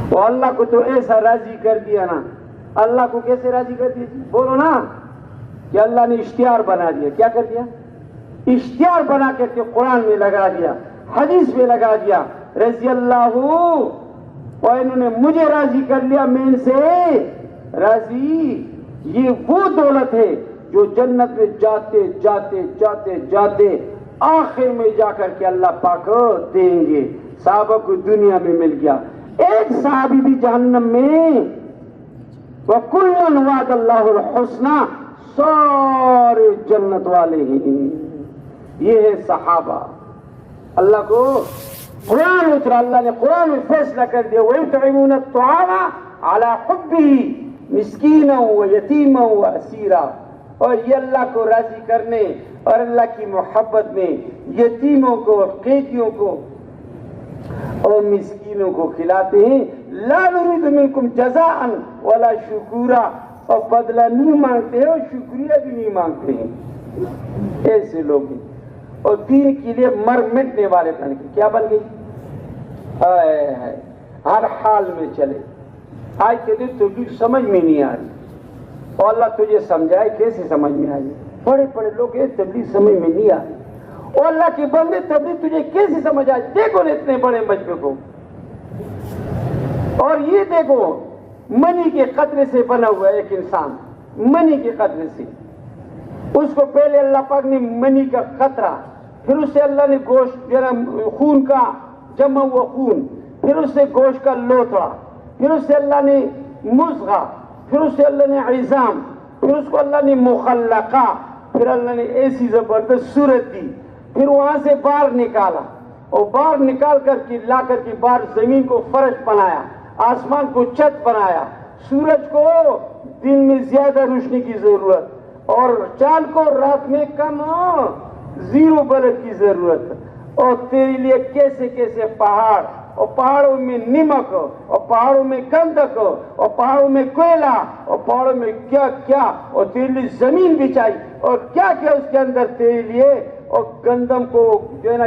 اور اللہ کو تو ایسا راضی کر دیا نا، اللہ کو کیسے راضی کر دیا؟ بولو نا، کہ اللہ نے اشتہار بنا دیا۔ کیا کر دیا؟ اشتہار بنا کر کے قرآن میں لگا دیا، حدیث میں لگا دیا، رضی اللہ، اور انہوں نے مجھے راضی کر لیا، میں ان سے راضی۔ یہ وہ دولت ہے جو جنت میں جاتے جاتے جاتے جاتے آخر میں جا کر کے اللہ پاک دیں گے۔ صحابہ کو دنیا میں مل گیا، ایک صحابی بھی جہنم میں، وَكُلًّا وَعَدَ اللَّهُ الْحُسْنَى، سارے جنت والے ہیں۔ یہ ہے صحابہ۔ اللہ کو قرآن اترا، اللہ نے قرآن میں فیصلہ کر دیا، وَيُطْعِمُونَ الطَّعَامَ عَلَى حُبِّهِ مِسْكِينًا وَيَتِيمًا وَأَسِيرًا۔ اور یہ اللہ کو راضی کرنے اور اللہ کی محبت میں یتیموں کو، قیدیوں کو اور مسکینوں کو کھلاتے ہیں۔ لا نريد منکم جزاء ولا شکورا، اور بدلہ نہیں مانگتے ہیں اور شکریہ بھی نہیں مانگتے ہیں۔ ایسے لوگ ہیں، اور دین کے لیے مر مٹنے والے بن گئے۔ کیا بن گئی؟ ہر حال میں چلے۔ آج کے دن تو سمجھ میں نہیں آ رہی، اور اللہ تجھے سمجھائے کیسے سمجھ میں آئی؟ بڑے بڑے لوگ ہیں تبلیغ سمجھ میں نہیں آ رہی، اور اللہ کے بندے تبلیغ تجھے کیسے سمجھ آئے؟ دیکھو نا اتنے بڑے مجمع کو، اور یہ دیکھو منی کے قطرے سے بنا ہوا ایک انسان، منی کے قطرے سے۔ اس کو پہلے اللہ پاک نے منی کا قطرہ، پھر اس سے اللہ نے گوشت، خون کا جمع ہوا خون، پھر اس سے گوشت کا لوتھڑا، پھر اس سے اللہ نے مضغہ، پھر اس سے اللہ نے عظام، پھر اس کو اللہ نے مخلقہ، پھر اللہ نے ایسی زبردست صورت دی، پھر وہاں سے باہر نکالا، اور باہر نکال کر کے لا کر کے باہر زمین کو فرش بنایا، آسمان کو چھت بنایا، سورج کو دن میں زیادہ روشنی کی ضرورت اور چاند کو رات میں کم 0 بلب کی ضرورت، اور تیرے لیے کیسے کیسے پہاڑ، اور پہاڑوں میں نمک، اور پہاڑوں میں گندک، اور پہاڑوں میں کوئلہ، اور پہاڑوں میں کیا کیا، اور تیرے لیے زمین بچھائی، اور کیا کیا اس کے اندر تیرے لیے، اور گندم کو جو ہے نا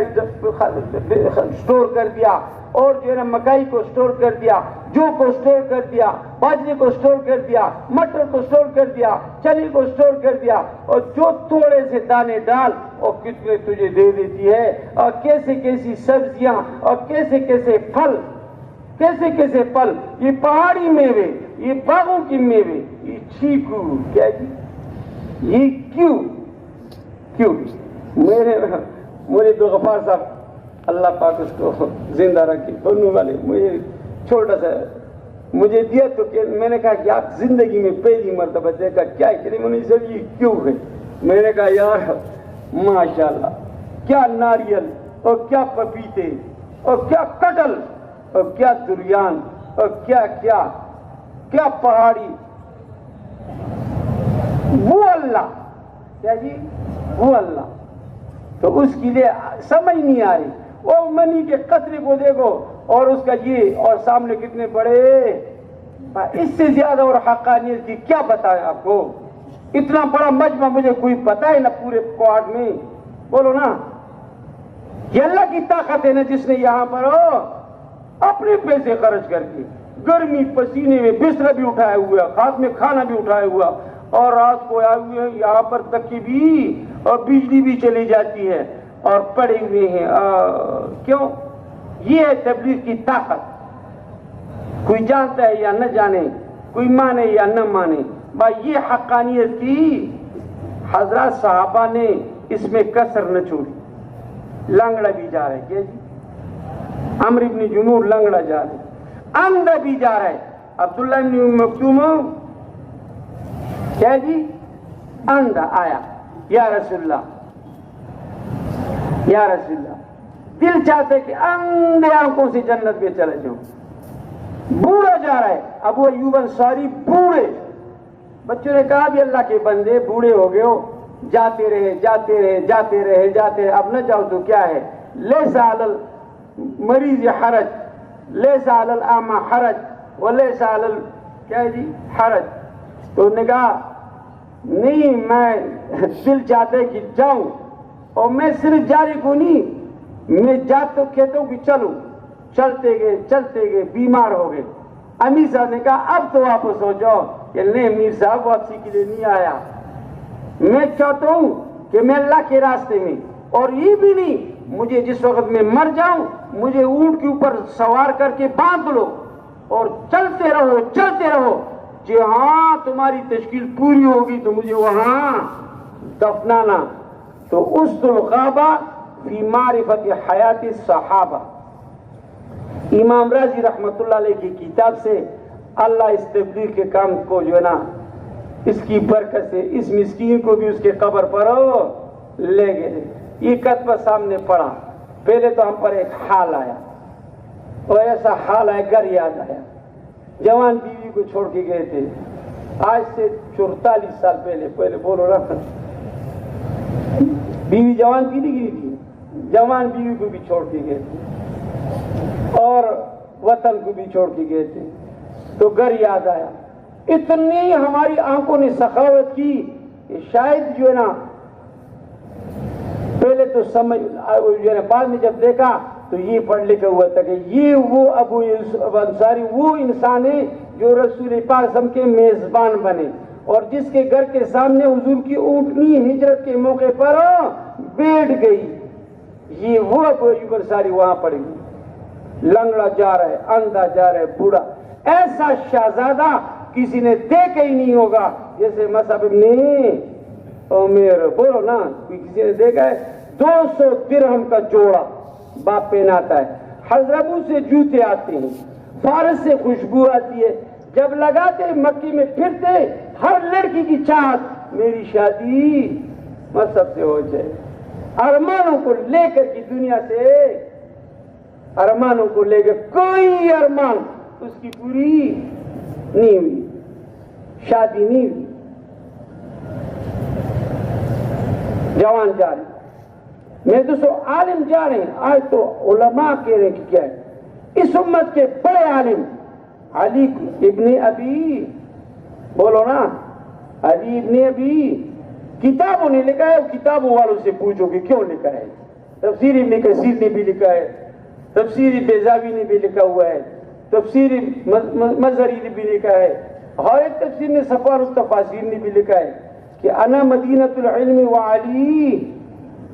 سٹور کر دیا، اور جو ہے نا مکئی کو سٹور کر دیا، جو کو سٹور کر دیا، باجرے کو سٹور کر دیا، مٹر کو سٹور کر دیا، چنے کو سٹور کر دیا، اور جو تھوڑے سے دانے ڈال اور کتنے تجھے دے دیتی ہے، اور کیسے کیسی سبزیاں، اور کیسے کیسے پھل، کیسے کیسے پھل، یہ پہاڑی میوے، یہ باغوں کی میوے، یہ چیکو، کیا جی یہ کیوں میرے دو غفار صاحب اللہ پاک اس کو زندہ رکھے، بننے والے، مجھے چھوٹا سا مجھے دیا تو کہ میں نے کہا کہ آپ زندگی میں پہلی مرتبہ دیکھا کیا ہے، میں نے سب یہ کیوں ہے؟ میں نے کہا یار ماشاءاللہ کیا ناریل، اور کیا پپیتے، اور کیا کٹل، اور کیا دریان، اور کیا کیا کیا پہاڑی، وہ اللہ، کیا جی وہ اللہ، تو اس کے لیے سمجھ نہیں آ رہی۔ وہ منی کے قطرے کو دیکھو، اور اس کا یہ، اور سامنے کتنے بڑے، اس سے زیادہ اور حقانیت کی کیا بتائیں آپ کو؟ اتنا بڑا مجمع مجھے کوئی بتائے نہ پورے کوارٹ میں، بولو نا، یہ اللہ کی طاقت ہے نا، جس نے یہاں پر اپنے پیسے خرچ کر کے گرمی پسینے میں بستر بھی اٹھایا ہوا، ہاتھ میں کھانا بھی اٹھایا ہوا، اور رات کو آئے ہوئے ہیں یہاں پر تک کی بھی، اور بجلی بھی چلی جاتی ہے، اور پڑے ہوئے ہیں۔ کیوں؟ یہ ہے تبلیغ کی طاقت۔ کوئی جانتا ہے یا نہ جانے، کوئی مانے یا نہ مانے، بھائی یہ حقانیت کی حضرات صحابہ نے اس میں کسر نہ چھوڑی. لنگڑا بھی جا رہا ہے، کیا جی؟ عمرو بن جموح لنگڑا جا رہا ہے، اندھا بھی جا رہا ہے. عبداللہ بن مکتوم کیا جی؟ اندھا آیا، یا رسول اللہ، یا رسول اللہ، دل چاہتے کہ اندھے آنکھوں سے جنت میں چلے جاؤں. بوڑھا جا رہا ہے، ابو ایوب انصاری بوڑھے. بچوں نے کہا بھی اللہ کے بندے بوڑھے ہو گئے ہو، جاتے رہے جاتے رہے جاتے رہے جاتے رہے، اب نہ جاؤ تو کیا ہے؟ لیس علی المریض حرج، لیس علی الاعمى حرج، ولیس علی کیا ہے جی؟ حرج. تو انہوں نے کہا نہیں، میں دل چاہتا ہے کہ جاؤں، اور میں صرف جانے کو نہیں، میں جاتا تو کہتا ہوں کہ چلو. چلتے گئے بیمار ہو گئے. امیر صاحب نے کہا اب تو واپس ہو جاؤ. کہ نہیں امیر صاحب، واپسی کے لیے نہیں آیا، میں چاہتا ہوں کہ میں اللہ کے راستے میں، اور یہ بھی نہیں مجھے جس وقت میں مر جاؤں مجھے اونٹ کے اوپر سوار کر کے باندھ لو اور چلتے رہو چلتے رہو، جہاں تمہاری تشکیل پوری ہوگی تو مجھے وہاں دفنانا. تو اسد الغابہ فی معرفت حیات الصحابہ، امام رازی رحمۃ اللہ علیہ کی کتاب سے اللہ اس تبلیغ کے کام کو جو ہے نا اس کی برکت سے اس مسکین کو بھی اس کے قبر پر لے گئے. یہ کتبہ سامنے پڑا. پہلے تو ہم پر ایک حال آیا، اور ایسا حال آیا گھر یاد آیا. جوان بیوی کو چھوڑ کے گئے تھے آج سے 44 سال پہلے بولو نا. بیوی جوان بیوی کی تھی، جوان بیوی کو بھی چھوڑ کے گئے تھے اور وطن کو بھی چھوڑ کے گئے تھے. تو گھر یاد آیا. اتنی ہماری آنکھوں نے سخاوت کی کہ شاید جو ہے نا پہلے تو سمجھ جو ہے نا، بعد میں جب دیکھا تو یہ پڑھ لکھا ہوا تھا کہ یہ وہ ابو انصاری وہ انسان ہے جو رسول پاک صلی اللہ علیہ وسلم کے میزبان بنے، اور جس کے گھر کے سامنے حضور کی اونٹنی ہجرت کے موقع پر بیٹھ گئی. یہ وہ ابو انصاری وہاں پڑ گئی. لنگڑا جا رہا ہے، اندھا جا رہا ہے، بوڑھا. ایسا شہزادہ کسی نے دیکھا ہی نہیں ہوگا جیسے مصعب ابن عمیر. بولو نا، کسی نے دیکھا ہے؟ 200 درہم کا جوڑا باپ پہناتا ہے. حضربو سے جوتے آتے ہیں، فارس سے خوشبو آتی ہے. جب لگاتے مکی میں پھرتے، ہر لڑکی کی چاہت میری شادی مصعب سے ہو جائے. ارمانوں کو لے کر کی دنیا سے، ارمانوں کو لے کر کوئی ارمان اس کی پوری نہیں ہوئی، شادی نہیں ہوئی. جوان جا رہے ہیں، میں دوستو عالم جا رہے ہیں. آج تو علماء کہہ رہے ہیں کہ کیا ہے، اس امت کے بڑے عالم علی ابن ابی، بولو نا، علی ابن ابی کتابوں نے لکھا ہے. کتابوں والوں سے پوچھو کہ کیوں لکھا ہے. تفسیر ابن کثیر نے بھی لکھا ہے، تفسیر بیضاوی نے بھی لکھا ہوا ہے، تفسیر مظہری نے بھی لکھا ہے، اور ایک تفسیر نے صفوان التفاسیر نے بھی لکھا ہے کہ انا مدینۃ العلم وعلی،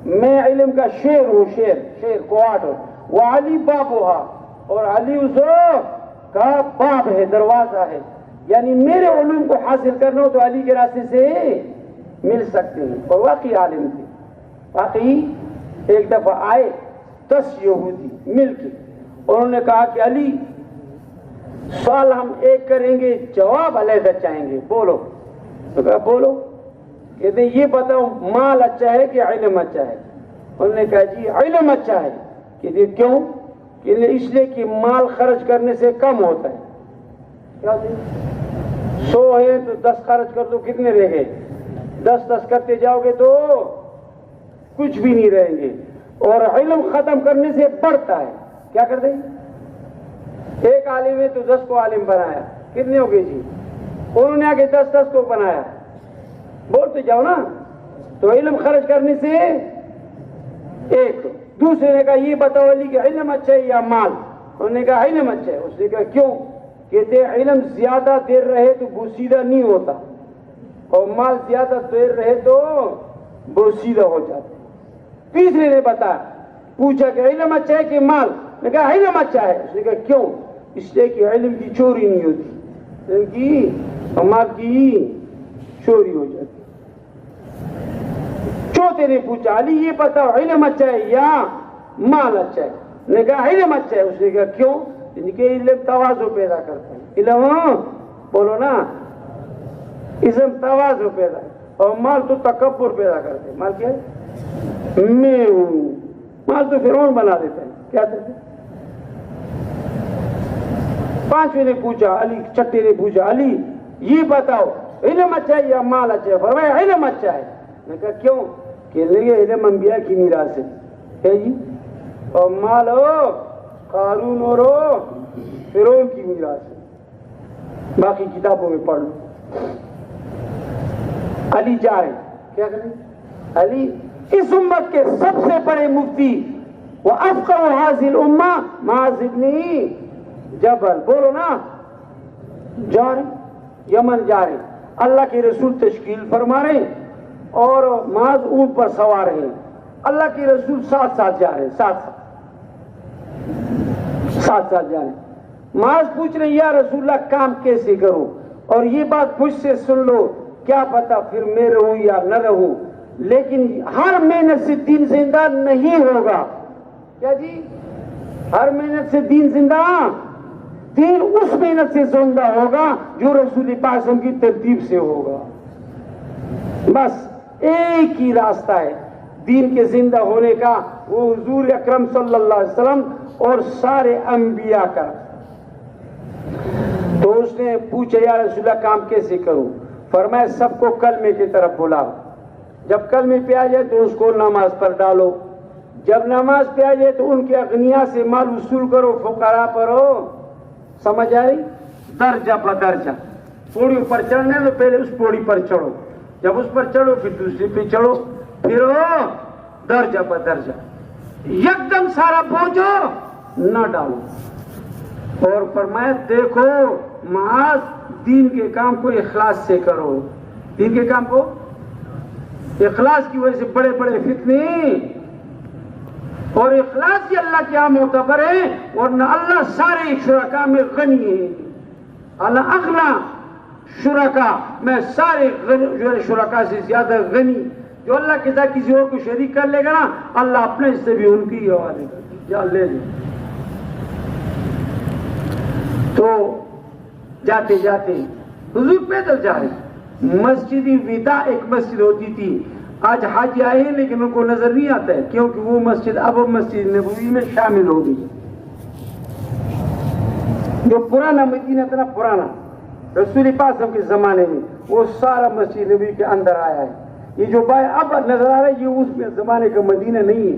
میں علم کا شیر ہوں، شیر کوارٹ ہوں، وعلی بابوہا، اور علی اس کا باب ہے، دروازہ ہے. یعنی میرے علوم کو حاصل کرنا ہو تو علی کے راستے سے مل سکتے ہیں. اور واقعی عالم تھے. واقعی ایک دفعہ آئے 10 یہودی مل کے، انہوں نے کہا کہ علی سوال ہم ایک کریں گے، جواب علیحدہ چاہیں گے، بولو. تو کہا بولو. کہتے یہ بتاؤ مال اچھا ہے کہ علم اچھا ہے؟ انہوں نے کہا جی علم اچھا ہے. کہتے کیوں؟ کہ اس لیے کہ مال خرچ کرنے سے کم ہوتا ہے. کیا 100 ہے تو 10 خرچ کر دو، کتنے رہ گئے؟ 10 کرتے جاؤ گے تو کچھ بھی نہیں رہیں گے. اور علم ختم کرنے سے بڑھتا ہے. کیا کر دیں؟ ایک عالم ہے تو 10 کو عالم بنایا، کتنے ہو گئے جی؟ انہوں نے آگے 10 کو بنایا. بولتے جاؤ نا. تو علم خرچ کرنے سے ایک. دوسرے نے کہا یہ بتاؤ علی کہ علم اچھا ہے یا مال؟ انہوں نے کہا علم اچھا ہے. اس نے کہا کیوں؟ کہتے علم زیادہ دیر رہے تو بوسیدہ نہیں ہوتا، اور مال زیادہ دیر رہے تو بوسیدہ ہو جاتا. تیسرے نے پوچھا کہ علم اچھا ہے کہ مال؟ نے کہا علم اچھا ہے. اس نے کہا کیوں؟ اس لیے کہ علم کی چوری نہیں ہوتی. ان کی مال کی چوری ہو جاتی. چوتھے نے پوچھا علی یہ بتاؤ علم اچھا ہے یا مال اچھا ہے؟ نے کہا علم اچھا ہے. اس نے کہا کیوں؟ ان کے علم تواضع پیدا کرتا ہے. علم بولو نا، علم تواضع پیدا ہے اور مال تو تکبر پیدا کرتے ہیں. مال کیا ہے؟ میں ہوں. مال تو فرعون بنا دیتا ہے. کیا کرتے؟ پانچویں نے پوچھا علی، چھٹے نے پوچھا علی یہ بتاؤ علم اچھا ہے یا مال اچھا ہے؟ فرمایا علم اچھا ہے. نے کہا کیوں؟ کہ علم انبیاء کی میراث ہے جی، اور مال ہو قارون اور فرعون کی میراث ہے. باقی کتابوں میں پڑھ لو. علی جا رہے کیا کریں؟ علی اس امت کے سب سے بڑے مفتی وہ افقہ حاصل امہ معاذ ابن جبل، بولو نا. جا رہے یمن، جا رہے اللہ کے رسول تشکیل فرما رہے اور معاذ اونٹ پر سوار ہیں. اللہ کے رسول ساتھ ساتھ جا رہے ہیں، ساتھ ساتھ جا رہے ہیں. معاذ پوچھ رہے یا رسول اللہ کام کیسے کروں؟ اور یہ بات مجھ سے سن لو، کیا پتا پھر میں رہوں یا نہ رہوں، لیکن ہر محنت سے دین زندہ نہیں ہوگا. کیا جی؟ ہر محنت سے دین زندہ، دین اس محنت سے زندہ ہوگا جو رسول پاک صلی اللہ علیہ وسلم کی ترتیب سے ہوگا. بس ایک ہی راستہ ہے دین کے زندہ ہونے کا، وہ حضور اکرم صلی اللہ علیہ وسلم اور سارے انبیاء کا. تو اس نے پوچھا یا رسول اللہ کام کیسے کروں؟ فرمایا سب کو کلمے کی طرف بلاؤ. جب کلمے پہ آ جائے تو اس کو نماز پر ڈالو. جب نماز پہ آ جائے تو ان کے اغنیاء سے مال وصول کرو، فقراء پر ہو. سمجھ آئی؟ درجہ بدرجہ. پوڑیوں پر چڑھنے تو پہلے اس پوڑی پر چڑھو، جب اس پر چڑھو پھر دوسری پہ چڑھو، پھر ہو درجہ بدرجہ. یکدم سارا بوجھو نہ ڈالو. اور فرمایا دیکھو معاذ دین کے کام کو اخلاص سے کرو. دین کے کام کو اخلاص کی وجہ سے بڑے بڑے فتنے، اور اخلاص ہی اللہ کے یہاں معتبر ہے، ورنہ اللہ سارے شرکا میں غنی ہے. اللہ اغنا شرکا میں سارے شرکا سے زیادہ غنی. جو اللہ کے ساتھ کسی اور کو شریک کر لے گا نا، اللہ اپنے سے بھی ان کی حوالے کر جا لے لے. تو جاتے جاتے حضور پیدل جا رہے. مسجد وداع ایک مسجد ہوتی تھی، آج حاجی آئے ہیں لیکن ان کو نظر نہیں آتا ہے، کیونکہ وہ مسجد اب مسجد نبوی میں شامل ہو گئی. جو پرانا مدینہ تھا نا، پرانا رسول پاک کے زمانے میں، وہ سارا مسجد نبوی کے اندر آیا ہے. یہ جو بھائی اب نظر آ رہا ہے یہ اس میں زمانے کا مدینہ نہیں ہے.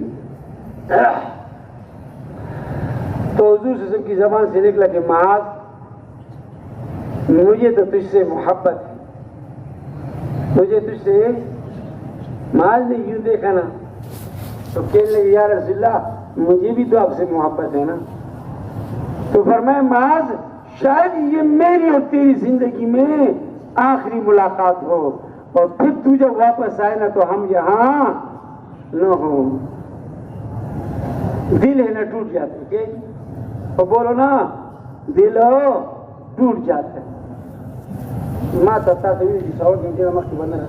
تو حضور صلی اللہ علیہ وسلم کی زبان سے نکلا کہ معاذ مجھے تو تجھ سے محبت ہے، مجھے تجھ سے. معاذ نے یوں دیکھا نا تو کہنے لگے یا رسول اللہ مجھے بھی تو آپ سے محبت ہے نا. تو فرمایا معاذ شاید یہ میری اور تیری زندگی میں آخری ملاقات ہو، اور پھر تو جب واپس آئے نا تو ہم یہاں نہ ہوں. دل ہے نا ٹوٹ جاتا ہے، اور بولو نا دل ٹوٹ جاتا ہے. ماں تتا تو سو گھنٹے نمک کی بند رہا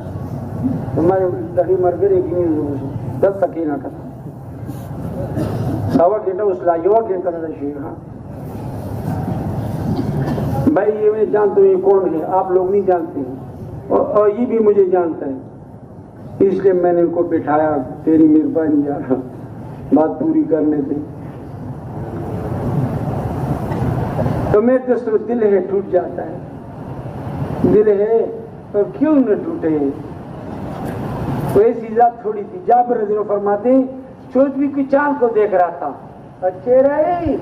ہمارے دہی مر گئے کہ نہیں دس تک ہی نہ کرتا سوا گھنٹہ اس لائیو گھنٹہ نہ شیر. ہاں بھائی یہ میں جانتا ہوں یہ کون ہے، آپ لوگ نہیں جانتے ہیں، اور یہ بھی مجھے جانتا ہے، اس لیے میں نے ان کو بٹھایا. تیری مہربانی یار بات پوری کرنے دے. تو میں دوستوں دل ہے ٹوٹ جاتا ہے. دل ہے اور کیوں نہ ٹوٹے. تو ایسی ذات تھوڑی تھی. جابر رضی اللہ فرماتے ہیں چودھویں کی چاند کو دیکھ رہا تھا اور چہرے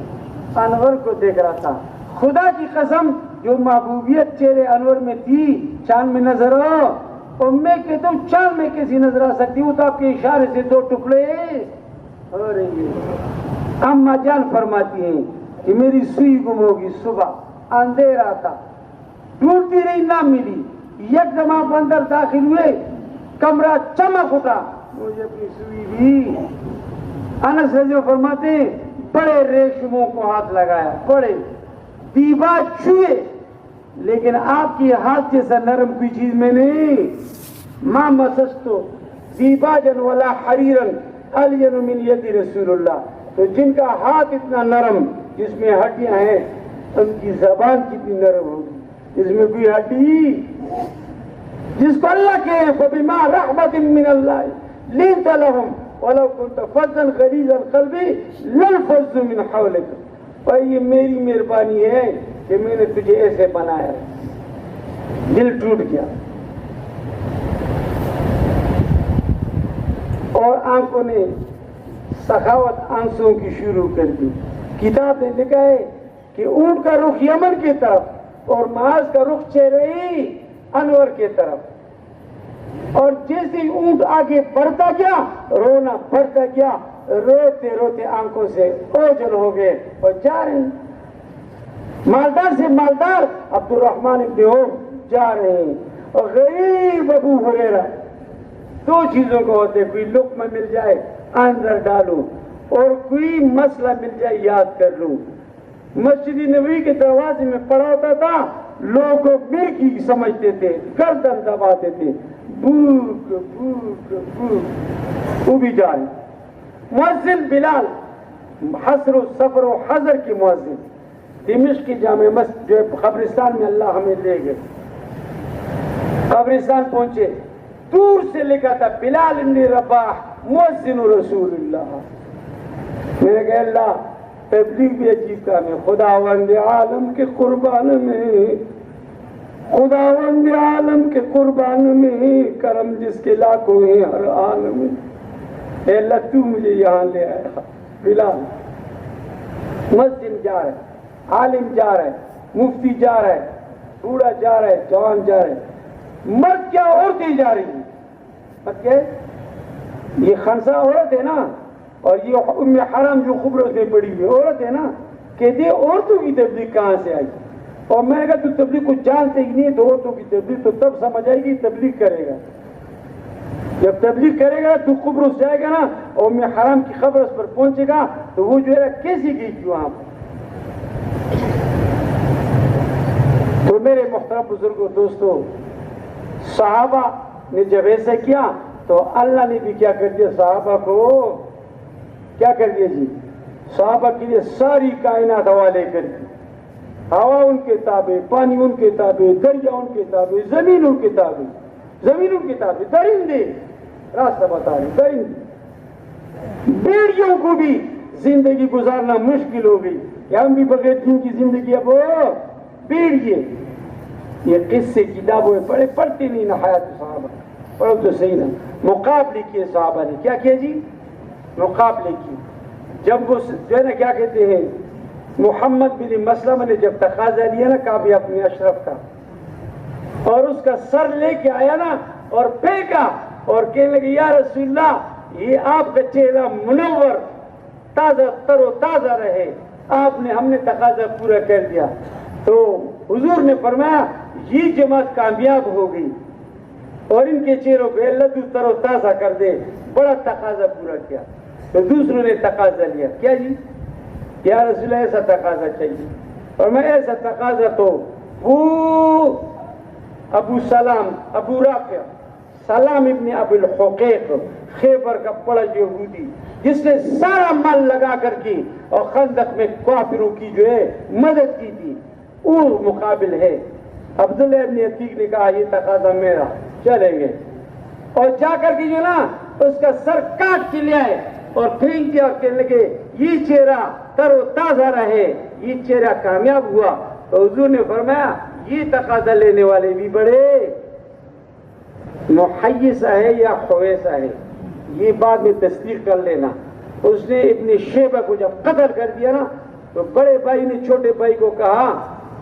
انور کو دیکھ رہا تھا. خدا کی قسم جو محبوبیت چہرے انور میں تھی چاند میں نظر ہو، اور میں کہتا ہوں چاند میں کیسی نظر آ سکتی؟ وہ تو آپ کے اشارے سے دو ٹکڑے ہو رہے ہیں. اما جان فرماتی ہیں کہ میری سوئی گم ہوگی. صبح اندھیرا تھا، ڈھونڈتی رہی نہ ملی. یک دم آپ اندر داخل ہوئے، کمرہ چمک اٹھا، مجھے اپنی سوئی بھی. انس رضی اللہ فرماتے بڑے ریشموں کو ہاتھ لگایا، بڑے دیبا چھوئے لیکن آپ کی ہاتھ جیسا نرم کوئی چیز میں نہیں. ما مسستو دیباجن ولا حریرن الین من ید رسول اللہ. تو جن کا ہاتھ اتنا نرم جس میں ہڈیاں ہیں ان کی زبان کتنی نرم ہوگی جس میں کوئی ہڈی. جس کو اللہ کے فبما رحمت من اللہ لنت لهم ولو كنت فظا غلیظ القلب لانفضوا من حولك. اور یہ میری مہربانی ہے کہ میں نے تجھے ایسے بنایا. دل ٹوٹ گیا اور آنکھوں نے سخاوت آنسوں کی شروع کر دی. کتاب نے لکھا ہے کہ اونٹ کا رخ یمن کی طرف اور معاذ کا رخ چہرے انور کی طرف. اور جیسے اونٹ آگے بڑھتا گیا رونا بڑھتا گیا, روتے روتے آنکھوں سے اوجھل ہو گئے اور جا رہے ہیں. مالدار سے مالدار عبد الرحمن ابن عوف جا رہے ہیں اور غریب ابو ہریرہ. دو چیزوں کو ہوتے, کوئی لقمہ مل جائے اندر ڈالوں اور کوئی مسئلہ مل جائے یاد کر لوں. مسجد نبوی کے دروازے میں پڑا ہوتا تھا, لوگ مرغی سمجھتے تھے, گردن دباتے تھے, بھوک بھوک بھوک. وہ بھی جائے. مؤذن بلال حسر و سفر و حضر کی مؤذن دمشق کی جامع مسجد جو قبرستان میں اللہ ہمیں لے گئے. قبرستان پہنچے, دور سے لکھا تھا بلال ابن رباح مؤذن رسول اللہ. میں نے کہا اللہ تبلیغ بھی عجیب کام ہے. خداوند عالم کے قربان میں, خداوند عالم کے قربان میں کرم جس کے لاکھوں ہیں ہر عالم میں. اے اللہ تو مجھے یہاں لے آیا. بلال مسجد جا رہا ہے, عالم جا رہا ہے, مفتی جا رہا ہے, بوڑھا جا رہا ہے, جوان جا رہا ہے, مرد کیا عورتیں جا رہی ہیں. یہ خنسا عورت ہے نا, اور یہ ام حرام جو قبرص میں پڑی ہوئی عورت ہے نا, کہتے ہیں عورتوں کی تبلیغ کہاں سے آئی. اور میں نے کہا تو تبلیغ کو جانتے ہی نہیں, تو عورتوں کی تبلیغ تو تب سمجھ آئے گی تبلیغ کرے گا. جب تبلیغ کرے گا تو قبرص جائے گا نا اور ام حرام کی قبر پر پہنچے گا تو وہ جو ہے کیسی گئی تھی وہاں پر. تو میرے محترم بزرگوں دوستوں, صحابہ نے جب ایسا کیا تو اللہ نے بھی کیا کر دیا, صحابہ کو کیا کر دیا جی, صحابہ کے لیے ساری کائنات حوالے کر دی. ہوا ان کے تابع, پانی ان کے تابع, دریا ان کے تابع, زمین ان کے تابع, زمین ان کے تابع, درندے راستہ بتا رہے, درندے. بیڑیوں کو بھی زندگی گزارنا مشکل ہو گئی کہ ہم بھی بغیر دین کی زندگی. اب بیڑیے یہ قصے کتابوں میں پڑھتے نہیں نا. حیات صحابہ پڑھو تو صحیح نا. مقابلے کیے صحابہ نے, کیا کیا جی, مقابلے کیے. جب وہ جو ہے نا کیا کہتے ہیں, محمد بن مسلمہ نے جب تقاضا لیا نا کعب اپنے اشرف کا, اور اس کا سر لے کے آیا نا اور پھینکا اور کہنے لگے یا رسول اللہ یہ آپ کا چہرہ منور تازہ تر و تازہ رہے, آپ نے ہم نے تقاضا پورا کر دیا. تو حضور نے فرمایا یہ جماعت کامیاب ہو گئی اور ان کے چہروں کو اللہ تو تر و تازہ کر دے. بڑا تقاضا پورا کیا. تو دوسروں نے تقاضا لیا, کیا جی, یا رسول اللہ ایسا تقاضا چاہیے. اور میں ایسا تقاضا تو وہ ابو سلام ابو رافع سلام ابن ابو الحقیق خیبر کا بڑا یہودی جس نے سارا مال لگا کر کی اور خندق میں کافروں کی جو ہے مدد کی تھی, وہ مقابل ہے. عبداللہ ابن عتیق نے کہا یہ تقاضا میرا, چلیں گے. اور جا کر کے جو نا اس کا سر کاٹ کے لے آئے اور پھینک دیا اور کہنے لگے یہ چہرہ تر و تازہ رہے, یہ چہرہ کامیاب ہوا. تو حضور نے فرمایا یہ تقاضا لینے والے بھی بڑے محیصہ ہے یا خویصہ ہے, یہ بعد میں تصدیق کر لینا. اس نے ابن شیبہ کو جب قتل کر دیا نا تو بڑے بھائی نے چھوٹے بھائی کو کہا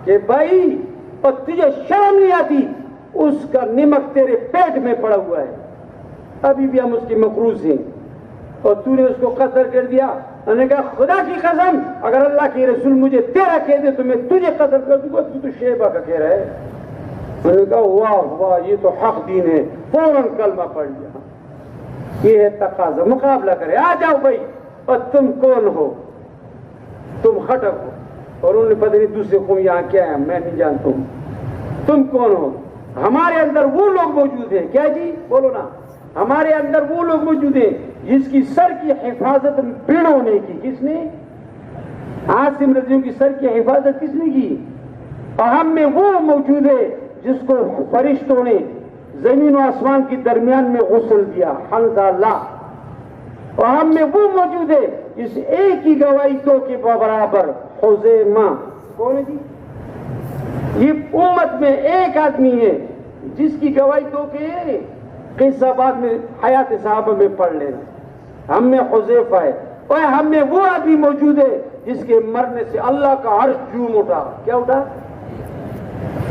کہ بھائی اور تجھے شرم نہیں آتی, اس کا نمک تیرے پیٹ میں پڑا ہوا ہے, ابھی بھی ہم اس کے مقروض ہیں اور تو نے اس کو قتل کر دیا. انہوں نے کہا خدا کی قسم اگر اللہ کے رسول مجھے تیرا کہہ دے تو میں تجھے قتل کر دوں گا, تو شیبہ کا کہہ رہا ہے. انہوں نے کہا واہ واہ یہ تو حق دین ہے, فوراً کلمہ پڑھ لیا. یہ ہے تقاضا, مقابلہ کرے, آ جاؤ بھائی. اور تم کون ہو, تم خٹک ہو. اور انہوں نے پتہ نہیں دوسرے قوم یہاں کیا ہے میں نہیں جانتا ہوں. تم کون ہو؟ ہمارے اندر وہ لوگ موجود ہیں، کیا جی بولو نا، ہمارے اندر وہ لوگ موجود ہیں جس کی سر کی حفاظت پیڑوں نے کی. کس نے؟ عاصم رضی کی سر کی حفاظت کس نے کی؟ اور ہم میں وہ موجود ہے جس کو فرشتوں نے زمین و آسمان کے درمیان میں غسل دیا، حنظلہ. اور ہم میں وہ موجود ہے جس ایک ہی گواہی تو کے برابر، خزیمہ. کون ہے جی؟ یہ امت میں ایک آدمی ہے جس کی گواہی تو کے قصہ بعد میں حیات صحابہ میں پڑھ لینا. ہم میں حذیفہ ہے. اور ہم میں وہ آدمی موجود ہے جس کے مرنے سے اللہ کا عرش جھوم اٹھا. کیا اٹھا؟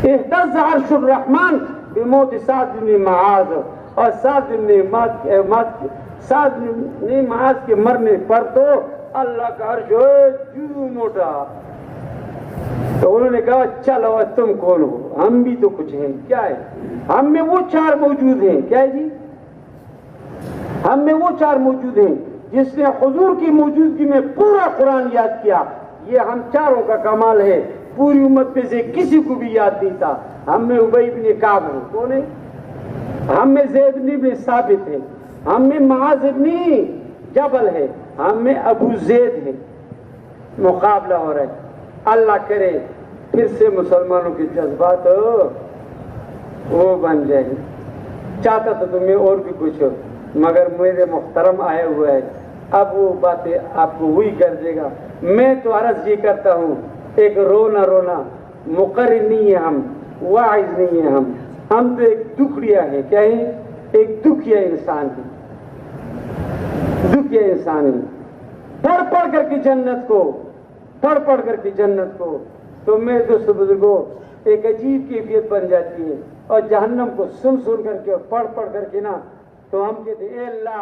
اہتز عرش الرحمن بموت سعد بن معاذ. اور سعد بن معاذ کے مرنے پر تو اللہ کا عرش جھوم اٹھا. تو انہوں نے کہا چلو تم کون ہو؟ ہم بھی تو کچھ ہیں. کیا ہے؟ ہم میں وہ چار موجود ہیں. کیا ہے جی؟ ہم میں وہ چار موجود ہیں جس نے حضور کی موجودگی میں پورا قرآن یاد کیا. یہ ہم چاروں کا کمال ہے، پوری امت میں سے کسی کو بھی یاد نہیں تھا. ہم میں ابی بن کعب ہے. کون ہے؟ ہم میں زید بن ثابت ہے. ہم میں معاذ بن جبل ہے. ہم میں ابو زید ہے. مقابلہ ہو رہا ہے. اللہ کرے پھر سے مسلمانوں کے جذبات وہ بن جائے. چاہتا تو تمہیں اور بھی کچھ ہو، مگر میرے محترم آئے ہوئے ہیں، اب وہ باتیں آپ کو وہی کر دے گا. میں تو عرض یہ کرتا ہوں، ایک رونا مقرر نہیں ہے، ہم واعظ نہیں ہے، ہم تو ایک دکھڑیا ہے. کیا ہے؟ ایک دکھیا انسان ہے. دکھیا انسان ہے. پڑھ کر کے جنت کو تو میرے دوست بزرگوں ایک عجیب کیفیت بن جاتی ہے. اور جہنم کو سن کر کے اور پڑھ کر کے نا تو ہم کہتے ہیں اے اللہ